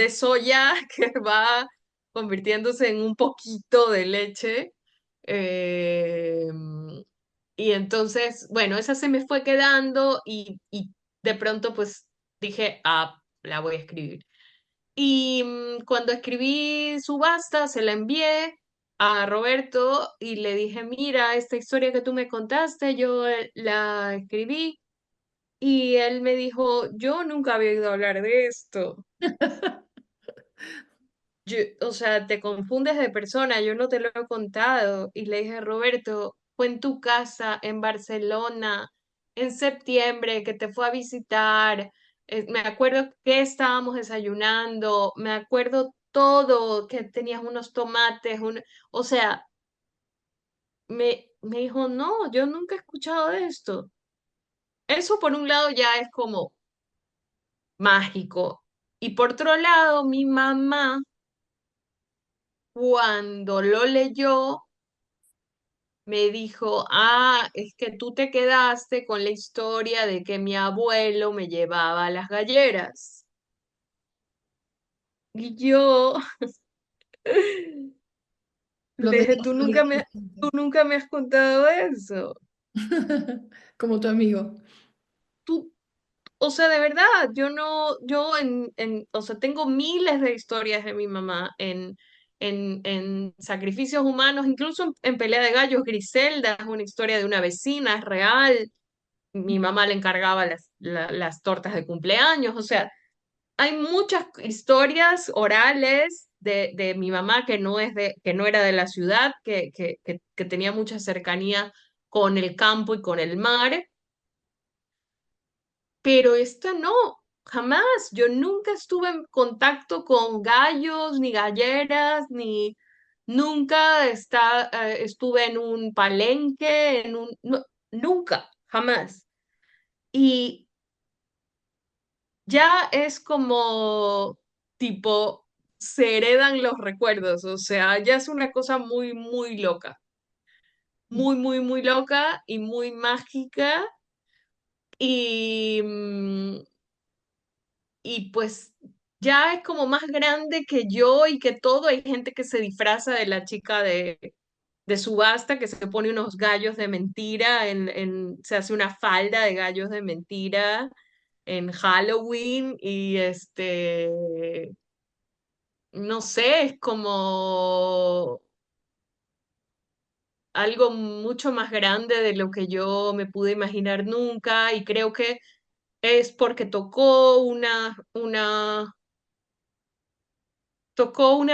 soya que va convirtiéndose en un poquito de leche. Eh, y entonces, bueno, esa se me fue quedando y de pronto pues dije, ah, la voy a escribir. Y cuando escribí Subasta, se la envié a Roberto y le dije, mira, esta historia que tú me contaste, yo la escribí. Y él me dijo, yo nunca había oído hablar de esto. O sea, te confundes de persona, yo no te lo he contado. Y le dije, Roberto, fue en tu casa, en Barcelona, en septiembre, que te fue a visitar. Me acuerdo que estábamos desayunando, me acuerdo todo, que tenías unos tomates, o sea, me dijo, no, yo nunca he escuchado de esto. Eso por un lado ya es como mágico. Y por otro lado, mi mamá, cuando lo leyó, me dijo, ah, es que tú te quedaste con la historia de que mi abuelo me llevaba a las galleras. Y yo Lo le tenía dije, tú fresquecito. nunca me has contado eso. Como tu amigo. Tú, o sea, de verdad, yo no, yo o sea, tengo miles de historias de mi mamá en sacrificios humanos, incluso en pelea de gallos. Griselda es una historia de una vecina, es real. Mi mamá le encargaba las tortas de cumpleaños, o sea, hay muchas historias orales de mi mamá que no que no era de la ciudad, que tenía mucha cercanía con el campo y con el mar, pero esta no, jamás. Yo nunca estuve en contacto con gallos, ni galleras, ni nunca estuve en un palenque, nunca, jamás. Y ya es como tipo, se heredan los recuerdos, o sea, ya es una cosa muy, muy loca, muy, muy, muy loca y muy mágica. Y, y pues ya es como más grande que yo y que todo. Hay gente que se disfraza de la chica de subasta, que se pone unos gallos de mentira, se hace una falda de gallos de mentira. en Halloween y no sé, es como algo mucho más grande de lo que yo me pude imaginar nunca y creo que es porque tocó una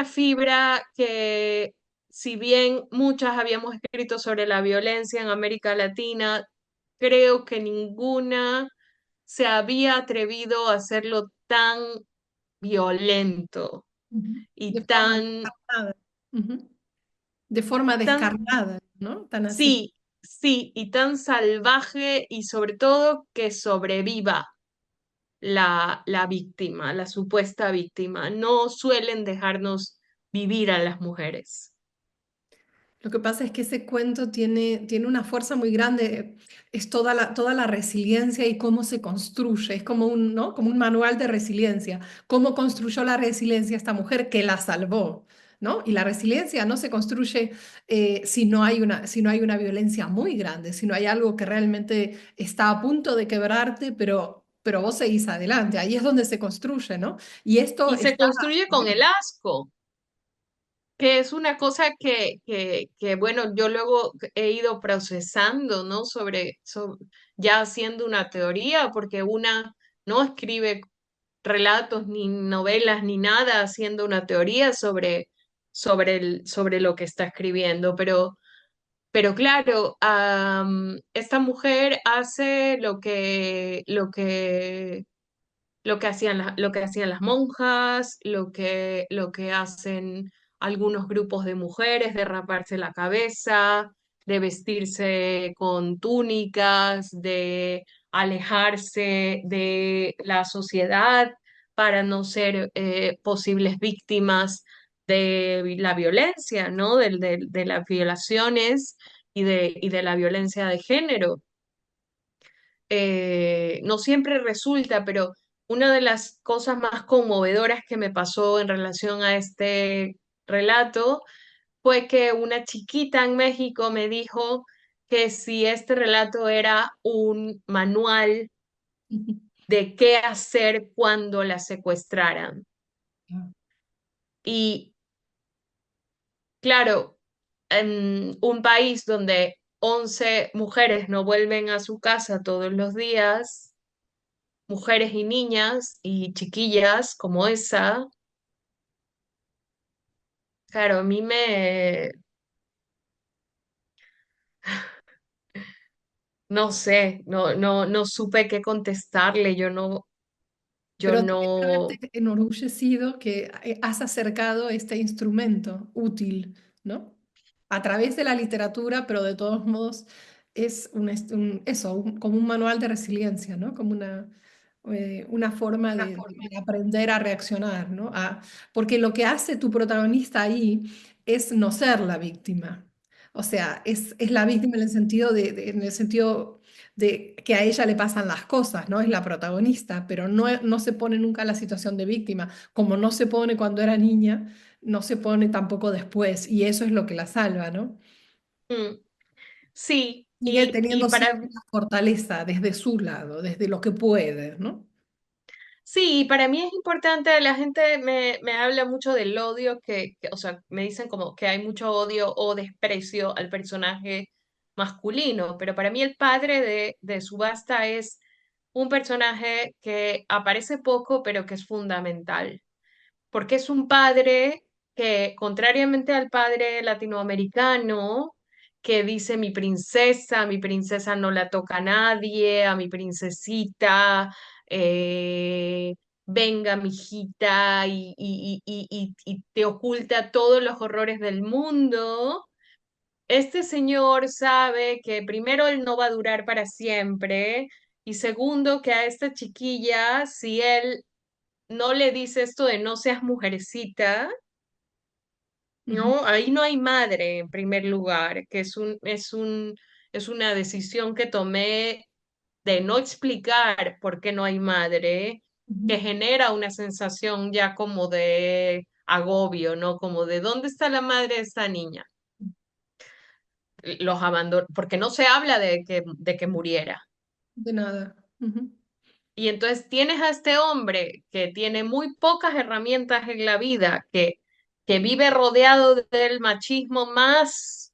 fibra que, si bien muchas habíamos escrito sobre la violencia en América Latina, creo que ninguna se había atrevido a hacerlo tan violento Ujú. De y forma tan, descarnada. Ujú. De forma tan, descarnada, ¿no? Tan así. sí, sí, y tan salvaje y sobre todo que sobreviva la víctima, la supuesta víctima. No suelen dejarnos vivir a las mujeres. Lo que pasa es que ese cuento tiene una fuerza muy grande, es toda la resiliencia y cómo se construye, es como un, ¿no? Como un manual de resiliencia, cómo construyó la resiliencia esta mujer que la salvó, ¿no? Y la resiliencia no se construye si no hay una violencia muy grande, si no hay algo que realmente está a punto de quebrarte, pero vos seguís adelante, ahí es donde se construye, ¿no? Y esto Y se está... construye con el asco, que es una cosa bueno, yo luego he ido procesando, ¿no? Ya haciendo una teoría, porque una no escribe relatos ni novelas ni nada haciendo una teoría sobre lo que está escribiendo, pero claro, esta mujer hace lo que hacían las monjas, lo que hacen algunos grupos de mujeres, de raparse la cabeza, de vestirse con túnicas, de alejarse de la sociedad para no ser posibles víctimas de la violencia, ¿no? De las violaciones y de la violencia de género. No siempre resulta, pero una de las cosas más conmovedoras que me pasó en relación a este relato fue que una chiquita en México me dijo que si este relato era un manual de qué hacer cuando la secuestraran. Y claro, en un país donde 11 mujeres no vuelven a su casa todos los días, mujeres y niñas y chiquillas como esa, claro, a mí no sé, no supe qué contestarle, yo Pero tenés que no, haberte enorgullecido que has acercado este instrumento útil, ¿no? A través de la literatura, pero de todos modos es eso, como un manual de resiliencia, ¿no? Como una forma de aprender a reaccionar, ¿no? Porque lo que hace tu protagonista ahí es no ser la víctima. O sea, es la víctima en el sentido en el sentido de que a ella le pasan las cosas, ¿no? Es la protagonista, pero no se pone nunca en la situación de víctima, como no se pone cuando era niña, no se pone tampoco después, y eso es lo que la salva, ¿no? mm, sí, Sigue y teniendo para, siempre la fortaleza desde su lado, desde lo que puede, ¿no? sí, para mí es importante, la gente me habla mucho del odio o sea, me dicen como que hay mucho odio o desprecio al personaje masculino, pero para mí el padre de Subasta es un personaje que aparece poco, pero que es fundamental, porque es un padre que, contrariamente al padre latinoamericano, que dice mi princesa no la toca a nadie, a mi princesita, eh, venga, mijita, y te oculta todos los horrores del mundo. Este señor sabe que primero él no va a durar para siempre y segundo que a esta chiquilla, si él no le dice esto de no seas mujercita, Ujú, ¿no? Ahí no hay madre en primer lugar, que es una decisión que tomé de no explicar por qué no hay madre, que ujú. genera una sensación ya como de agobio, ¿no? Como de ¿dónde está la madre de esta niña? Porque no se habla de que muriera. De nada. Ujú. Y entonces tienes a este hombre que tiene muy pocas herramientas en la vida, que vive rodeado del machismo más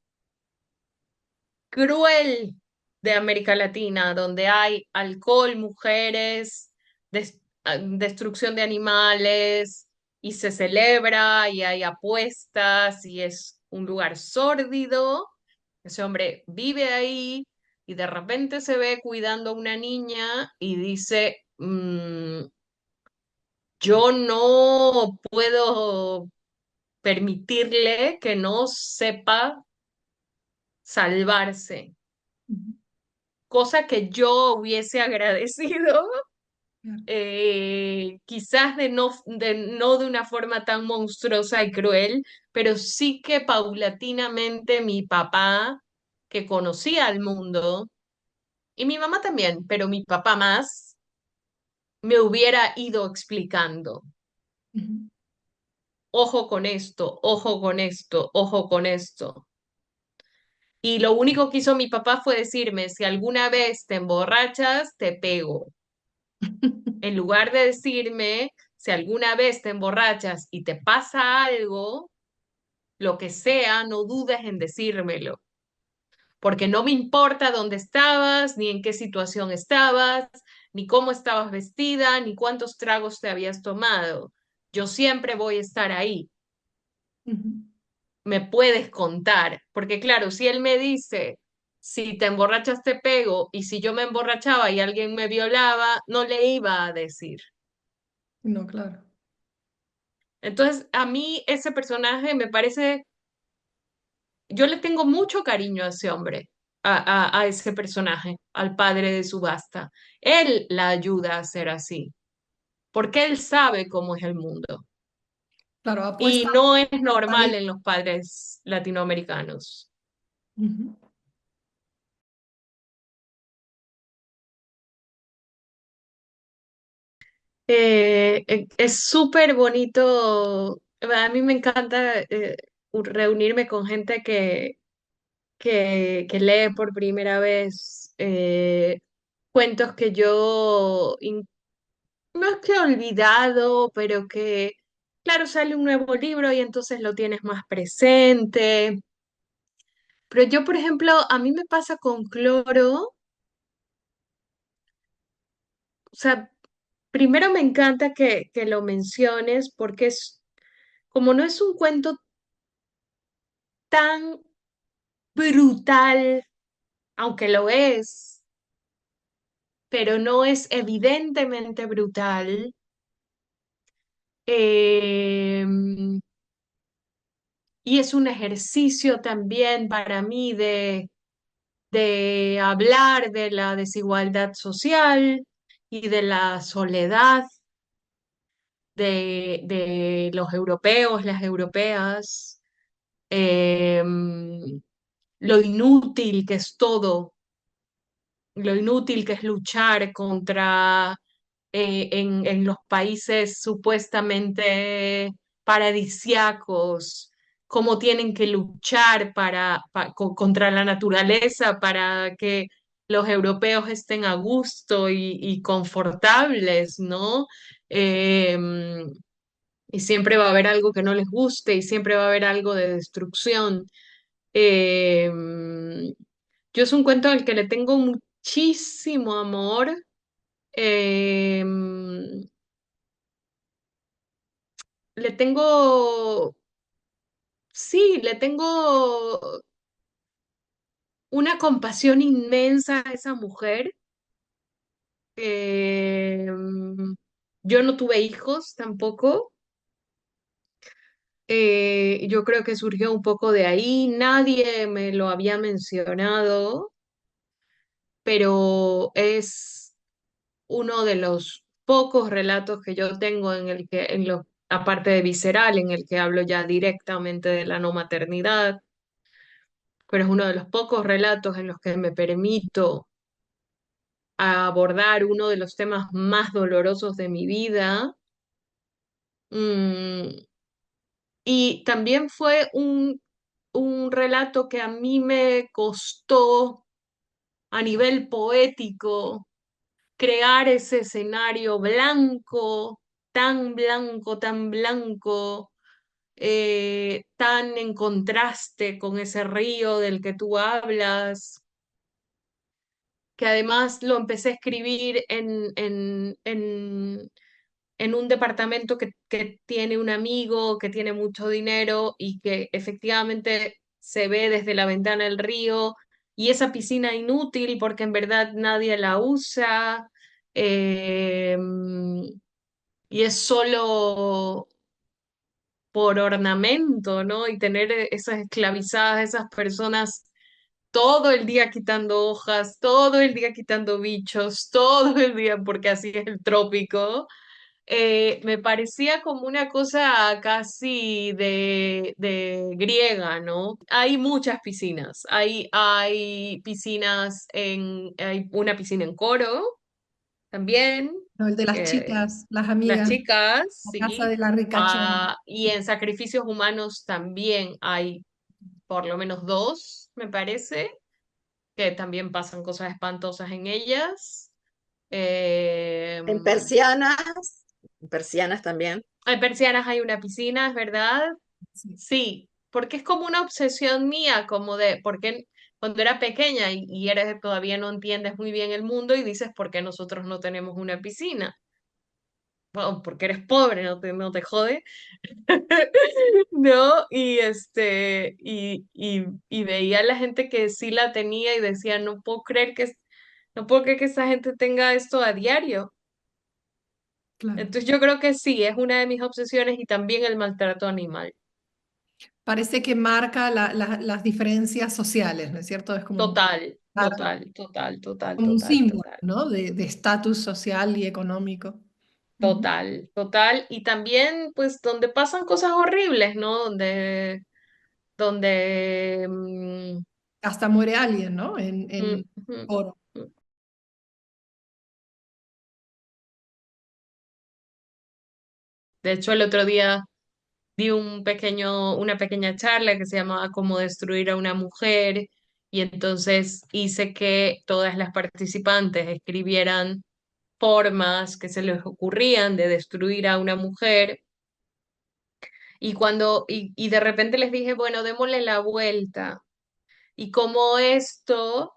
cruel de América Latina, donde hay alcohol, mujeres, destrucción de animales, y se celebra y hay apuestas y es un lugar sórdido. Ese hombre vive ahí y de repente se ve cuidando a una niña y dice, yo no puedo permitirle que no sepa salvarse, Ujú. cosa que yo hubiese agradecido, Claro. quizás no de una forma tan monstruosa y cruel, pero sí que paulatinamente mi papá, que conocía al mundo, y mi mamá también, pero mi papá más, me hubiera ido explicando, Ujú. ojo con esto, ojo con esto, ojo con esto. Y lo único que hizo mi papá fue decirme, si alguna vez te emborrachas, te pego. En lugar de decirme, si alguna vez te emborrachas y te pasa algo, lo que sea, no dudes en decírmelo, porque no me importa dónde estabas, ni en qué situación estabas, ni cómo estabas vestida, ni cuántos tragos te habías tomado. Yo siempre voy a estar ahí. Ujú. Me puedes contar, porque claro, si él me dice, si te emborrachas te pego, y si yo me emborrachaba y alguien me violaba, no le iba a decir. No, claro. Entonces, a mí ese personaje me parece, yo le tengo mucho cariño a ese hombre, a ese personaje, al padre de Subasta. Él la ayuda a ser así, porque él sabe cómo es el mundo. Claro, Y apuesta no es al normal país. en los padres latinoamericanos. Ujú. Es súper bonito. A mí me encanta reunirme con gente que lee por primera vez cuentos que yo no es que he olvidado, pero que, claro, sale un nuevo libro y entonces lo tienes más presente. Pero yo, por ejemplo, a mí me pasa con Cloro, o sea, primero me encanta que lo menciones porque es, como no es un cuento tan brutal, aunque lo es, pero no es evidentemente brutal. eh, y es un ejercicio también para mí de hablar de la desigualdad social y de la soledad de los europeos, las europeas, eh, lo inútil que es todo, lo inútil que es luchar contra en los países supuestamente paradisiacos, cómo tienen que luchar contra la naturaleza para que los europeos estén a gusto y confortables, ¿no? Eh, y siempre va a haber algo que no les guste y siempre va a haber algo de destrucción. Eh, yo es un cuento al que le tengo muchísimo amor. Eh, Le tengo, sí, le tengo una compasión inmensa a esa mujer. Yo no tuve hijos tampoco. Yo creo que surgió un poco de ahí. Nadie me lo había mencionado, pero es uno de los pocos relatos que yo tengo en el que, aparte de visceral, en el que hablo ya directamente de la no maternidad, pero es uno de los pocos relatos en los que me permito abordar uno de los temas más dolorosos de mi vida. Mm, y también fue un relato que a mí me costó a nivel poético crear ese escenario blanco, tan blanco, tan en contraste con ese río del que tú hablas, que además lo empecé a escribir en un departamento que tiene un amigo, que tiene mucho dinero y que efectivamente se ve desde la ventana el río y esa piscina inútil porque en verdad nadie la usa. eh, y es solo por ornamento, ¿no? Y tener esas esclavizadas, esas personas todo el día quitando hojas, todo el día quitando bichos, todo el día, porque así es el trópico. Me parecía como una cosa casi de griega, ¿no? Hay muchas piscinas. Hay piscinas hay una piscina en Coro también, ¿no? El de las que chicas, las las amigas, chicas, la casa sí. de la ricachona. Ah, y en sacrificios humanos también hay por lo menos dos, me parece, que también pasan cosas espantosas en ellas. Eh, En persianas también. en Persianas hay una piscina, es verdad. Sí, Sí, porque es como una obsesión mía, como de, porque cuando era pequeña y eres, todavía no entiendes muy bien el mundo y dices, ¿por qué nosotros no tenemos una piscina? Bueno, porque eres pobre, no te jode. ¿No? Y veía a la gente que sí la tenía y decía, no puedo creer que esa gente tenga esto a diario. claro. Entonces yo creo que sí, es una de mis obsesiones y también el maltrato animal. Parece que marca las diferencias sociales, ¿no es cierto? Es Total, claro, total, total, total, como un total, símbolo, total, ¿no? De estatus social y económico. Ujú. total, total. Y también, pues, donde pasan cosas horribles, ¿no? Donde, Hasta muere alguien, ¿no? mm, En mm, oro. mm. De hecho, el otro día di una pequeña charla que se llamaba Cómo destruir a una mujer y entonces hice que todas las participantes escribieran formas que se les ocurrían de destruir a una mujer y de repente les dije, bueno, démosle la vuelta y cómo esto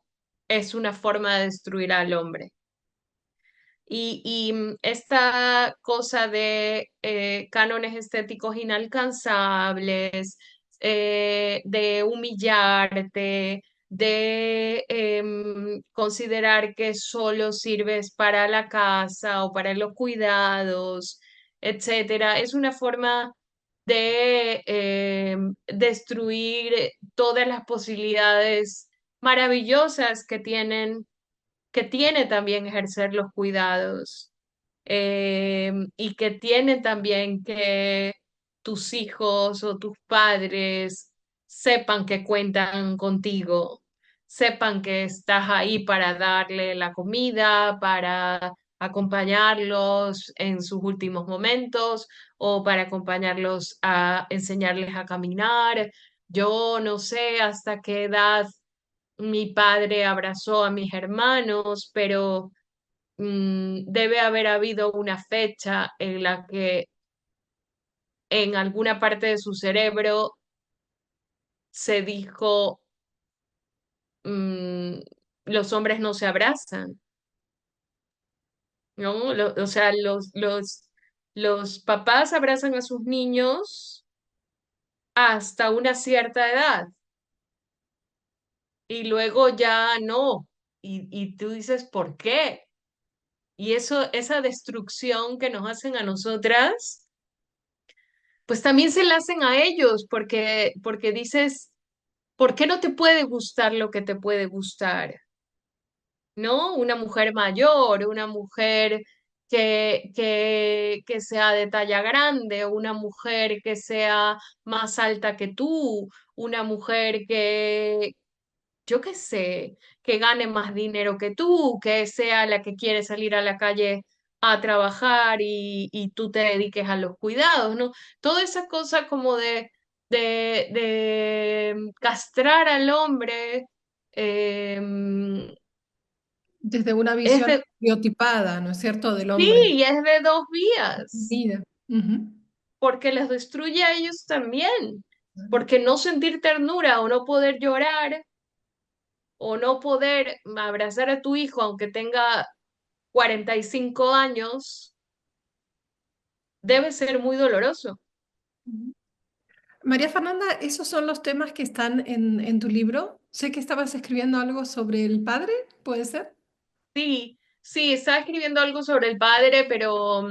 es una forma de destruir al hombre. Esta cosa de cánones estéticos inalcanzables, de humillarte, de considerar que solo sirves para la casa o para los cuidados, etcétera, es una forma de destruir todas las posibilidades maravillosas que tiene también ejercer los cuidados y que tiene también que tus hijos o tus padres sepan que cuentan contigo, sepan que estás ahí para darle la comida, para acompañarlos en sus últimos momentos o para acompañarlos a enseñarles a caminar. Yo no sé hasta qué edad mi padre abrazó a mis hermanos, pero debe haber habido una fecha en la que en alguna parte de su cerebro se dijo, mm, los hombres no se abrazan, ¿no? O sea, los papás abrazan a sus niños hasta una cierta edad y luego ya no. Y tú dices, ¿por qué? Y eso, esa destrucción que nos hacen a nosotras, pues también se la hacen a ellos, porque dices, ¿por qué no te puede gustar lo que te puede gustar? ¿No? Una mujer mayor, una mujer que sea de talla grande, una mujer que sea más alta que tú, una mujer yo qué sé, que gane más dinero que tú, que sea la que quiere salir a la calle a trabajar y tú te dediques a los cuidados, ¿no? Toda esa cosa como de castrar al hombre, Desde una Es visión de, estereotipada, ¿no es cierto?, del sí, hombre. y es de dos vías, Vida. Ujú. porque les destruye a ellos también, porque no sentir ternura o no poder llorar o no poder abrazar a tu hijo aunque tenga 45 años, debe ser muy doloroso. Ujú. María Fernanda, ¿esos son los temas que están en tu libro? Sé que estabas escribiendo algo sobre el padre, ¿puede ser? Sí, sí, estaba escribiendo algo sobre el padre, pero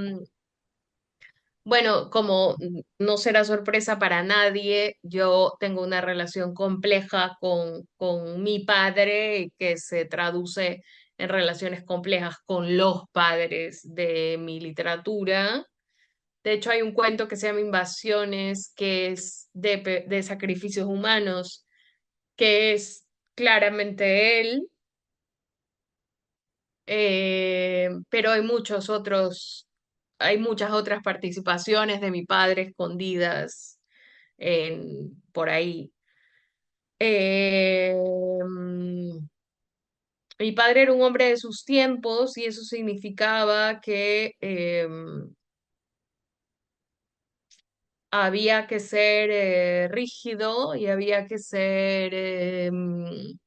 bueno, como no será sorpresa para nadie, yo tengo una relación compleja con mi padre que se traduce en relaciones complejas con los padres de mi literatura. De hecho, hay un cuento que se llama Invasiones, que es de sacrificios humanos, que es claramente él, pero hay muchos otros, hay muchas otras participaciones de mi padre escondidas por ahí. Mi padre era un hombre de sus tiempos y eso significaba que había que ser rígido y había que ser mm,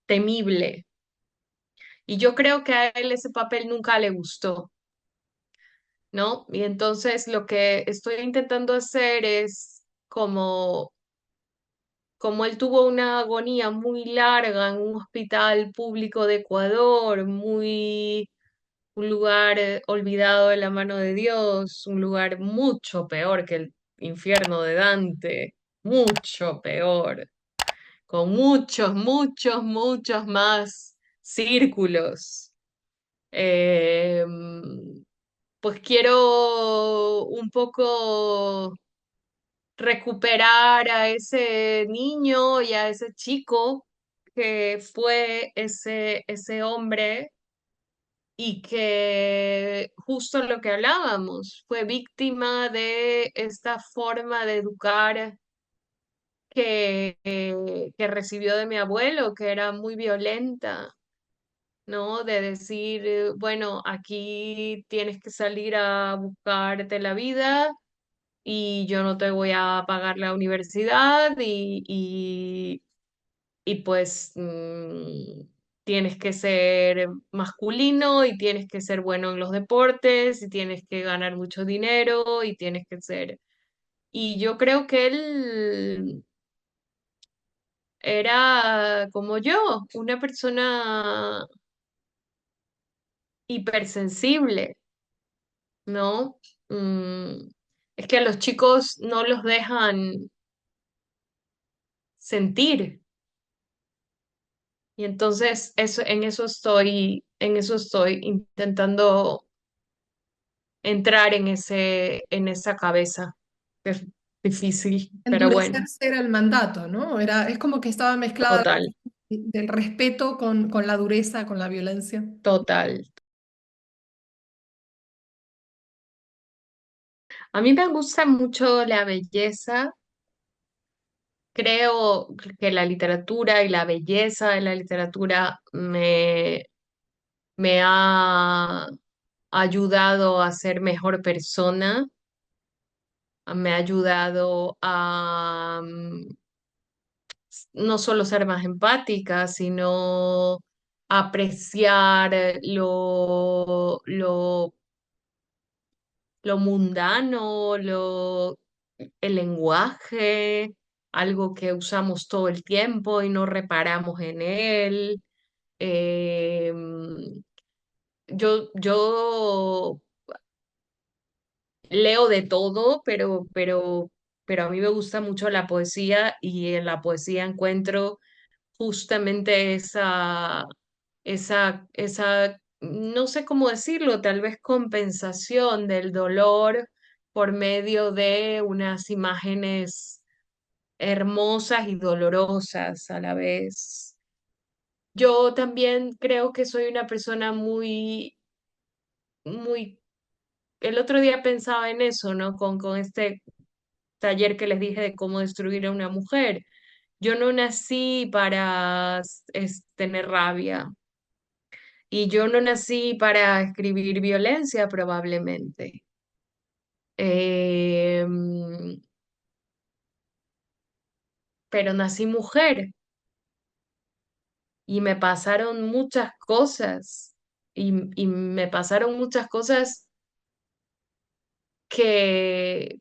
temible. Y yo creo que a él ese papel nunca le gustó, ¿no? Y entonces lo que estoy intentando hacer es como él tuvo una agonía muy larga en un hospital público de Ecuador, un lugar olvidado de la mano de Dios, un lugar mucho peor que el infierno de Dante, mucho peor, con muchos, muchos, muchos más círculos. Eh, pues quiero un poco recuperar a ese niño y a ese chico que fue ese hombre y que justo lo que hablábamos, fue víctima de esta forma de educar que recibió de mi abuelo, que era muy violenta. ¿No? De decir, bueno, aquí tienes que salir a buscarte la vida y yo no te voy a pagar la universidad y pues tienes que ser masculino y tienes que ser bueno en los deportes y tienes que ganar mucho dinero y tienes que ser... Y yo creo que él era como yo, una persona hipersensible, ¿no? Mm, es que a los chicos no los dejan sentir. Y entonces eso, en eso estoy intentando entrar en esa cabeza. Es difícil, pero bueno, Endurecerse era el mandato, ¿no? Es como que estaba mezclada la total, cuestión del respeto con la dureza, con la violencia. total. A mí me gusta mucho la belleza. Creo que la literatura y la belleza de la literatura me ha ayudado a ser mejor persona, me ha ayudado a no solo ser más empática, sino apreciar lo mundano, el lenguaje, algo que usamos todo el tiempo y no reparamos en él. Eh, yo leo de todo, pero a mí me gusta mucho la poesía y en la poesía encuentro justamente no sé cómo decirlo, tal vez compensación del dolor por medio de unas imágenes hermosas y dolorosas a la vez. Yo también creo que soy una persona muy, el otro día pensaba en eso, ¿no? Con este taller que les dije de cómo destruir a una mujer. Yo no nací para tener rabia y yo no nací para escribir violencia probablemente. Em, pero nací mujer y me pasaron muchas cosas y me pasaron muchas cosas que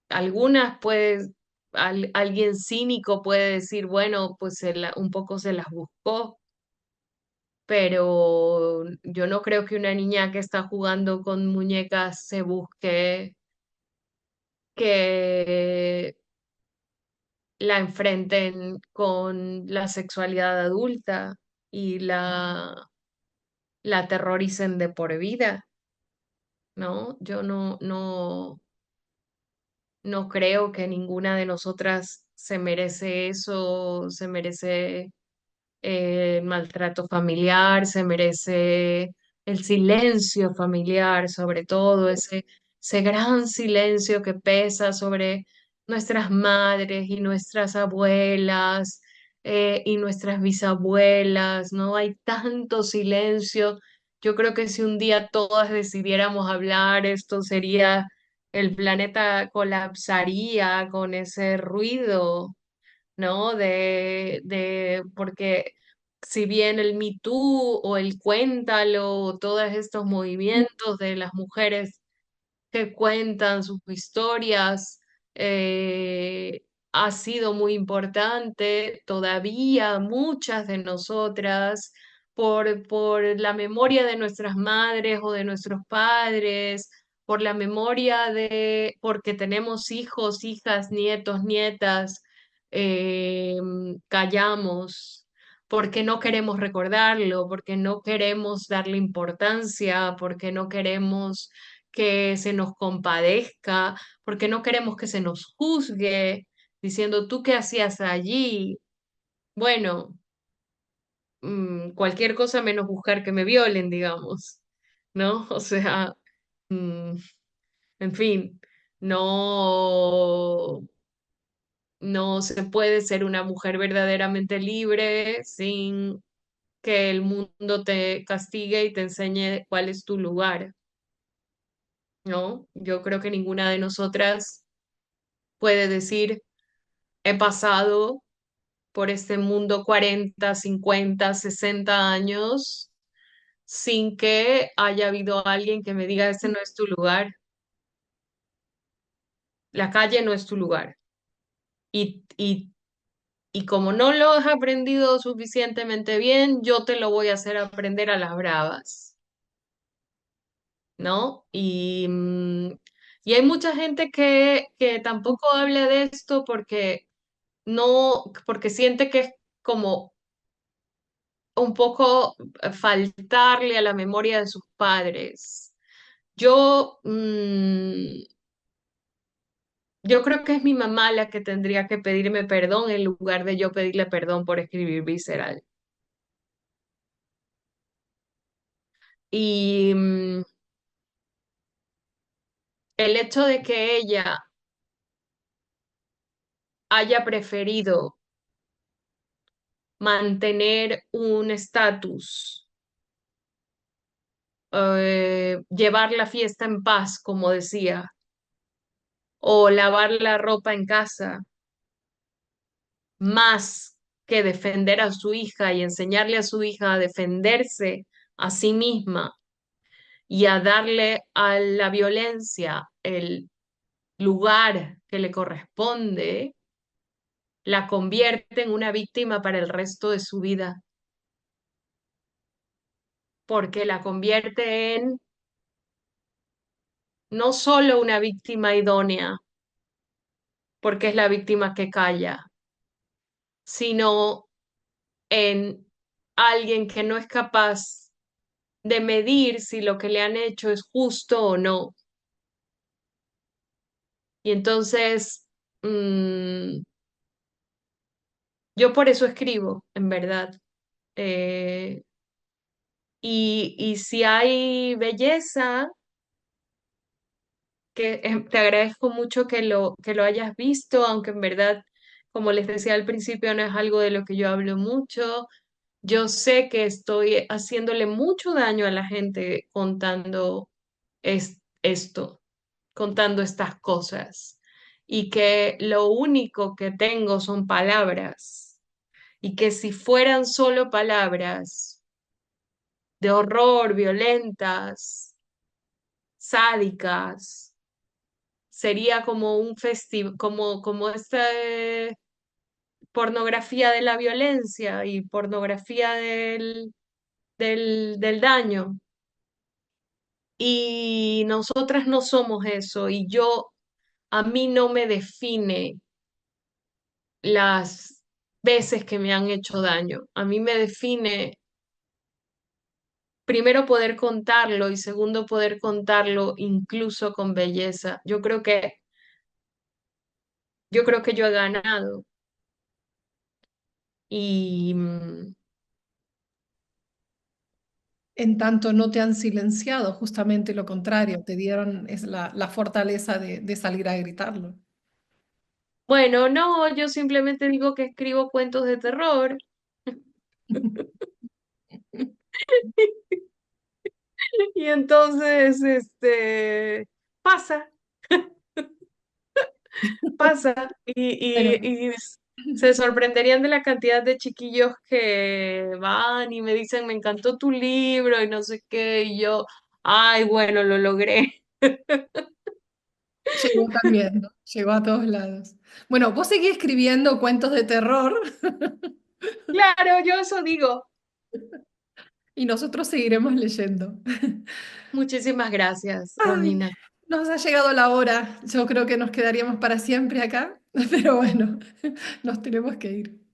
algunas pues alguien cínico puede decir, bueno, pues un poco se las buscó, pero yo no creo que una niña que está jugando con muñecas se busque que la enfrenten con la sexualidad adulta y la aterroricen de por vida, ¿no? Yo no creo que ninguna de nosotras se merece eso, se merece el maltrato familiar, se merece el silencio familiar, sobre todo ese gran silencio que pesa sobre nuestras madres y nuestras abuelas y nuestras bisabuelas, ¿no? Hay tanto silencio. Yo creo que si un día todas decidiéramos hablar, esto sería, el planeta colapsaría con ese ruido, ¿no? Porque si bien el Me Too o el Cuéntalo, todos estos movimientos de las mujeres que cuentan sus historias, ha sido muy importante. Todavía muchas de nosotras, por la memoria de nuestras madres o de nuestros padres, por la memoria porque tenemos hijos, hijas, nietos, nietas, eh, callamos. Porque no queremos recordarlo, porque no queremos darle importancia, porque no queremos que se nos compadezca, porque no queremos que se nos juzgue, diciendo, ¿tú qué hacías allí? Bueno, cualquier cosa menos buscar que me violen, digamos, ¿no? O sea, mm, en fin, no, no se puede ser una mujer verdaderamente libre sin que el mundo te castigue y te enseñe cuál es tu lugar, ¿no? Yo creo que ninguna de nosotras puede decir, he pasado por este mundo 40, 50, 60 años sin que haya habido alguien que me diga, este no es tu lugar, la calle no es tu lugar. Y como no lo has aprendido suficientemente bien, yo te lo voy a hacer aprender a las bravas, ¿no? Y hay mucha gente que tampoco habla de esto porque no, porque siente que es como un poco faltarle a la memoria de sus padres. Yo, yo creo que es mi mamá la que tendría que pedirme perdón en lugar de yo pedirle perdón por escribir visceral. Y el hecho de que ella haya preferido mantener un estatus, llevar la fiesta en paz, como decía, o lavar la ropa en casa, más que defender a su hija y enseñarle a su hija a defenderse a sí misma y a darle a la violencia el lugar que le corresponde, la convierte en una víctima para el resto de su vida, porque la convierte en no solo una víctima idónea, porque es la víctima que calla, sino en alguien que no es capaz de medir si lo que le han hecho es justo o no. Y entonces, mm, yo por eso escribo, en verdad. Eh, y si hay belleza, te agradezco mucho que lo hayas visto, aunque en verdad Como les decía al principio, no es algo de lo que yo hablo mucho. Yo sé que estoy haciéndole mucho daño a la gente contando esto, contando estas cosas, y que lo único que tengo son palabras, y que si fueran solo palabras de horror, violentas, sádicas, sería como un festival, como esta pornografía de la violencia y pornografía del daño. Y nosotras no somos eso, y a mí no me define las veces que me han hecho daño. A mí me define primero poder contarlo y segundo poder contarlo incluso con belleza. Yo creo que yo he ganado. Y En tanto no te han silenciado, justamente lo contrario, te dieron es la fortaleza de salir a gritarlo. bueno, no, yo simplemente digo que escribo cuentos de terror. Y entonces, pasa, pasa. Y, Bueno, y, y se sorprenderían de la cantidad de chiquillos que van y me dicen, me encantó tu libro y no sé qué, y yo, ay, bueno, lo logré. llegó también, ¿no? Llegó a todos lados. Bueno, vos seguís escribiendo cuentos de terror Claro, yo eso digo. y nosotros seguiremos leyendo. Muchísimas gracias, Ay, Romina. nos ha llegado la hora. Yo creo que nos quedaríamos para siempre acá, pero bueno, nos tenemos que ir.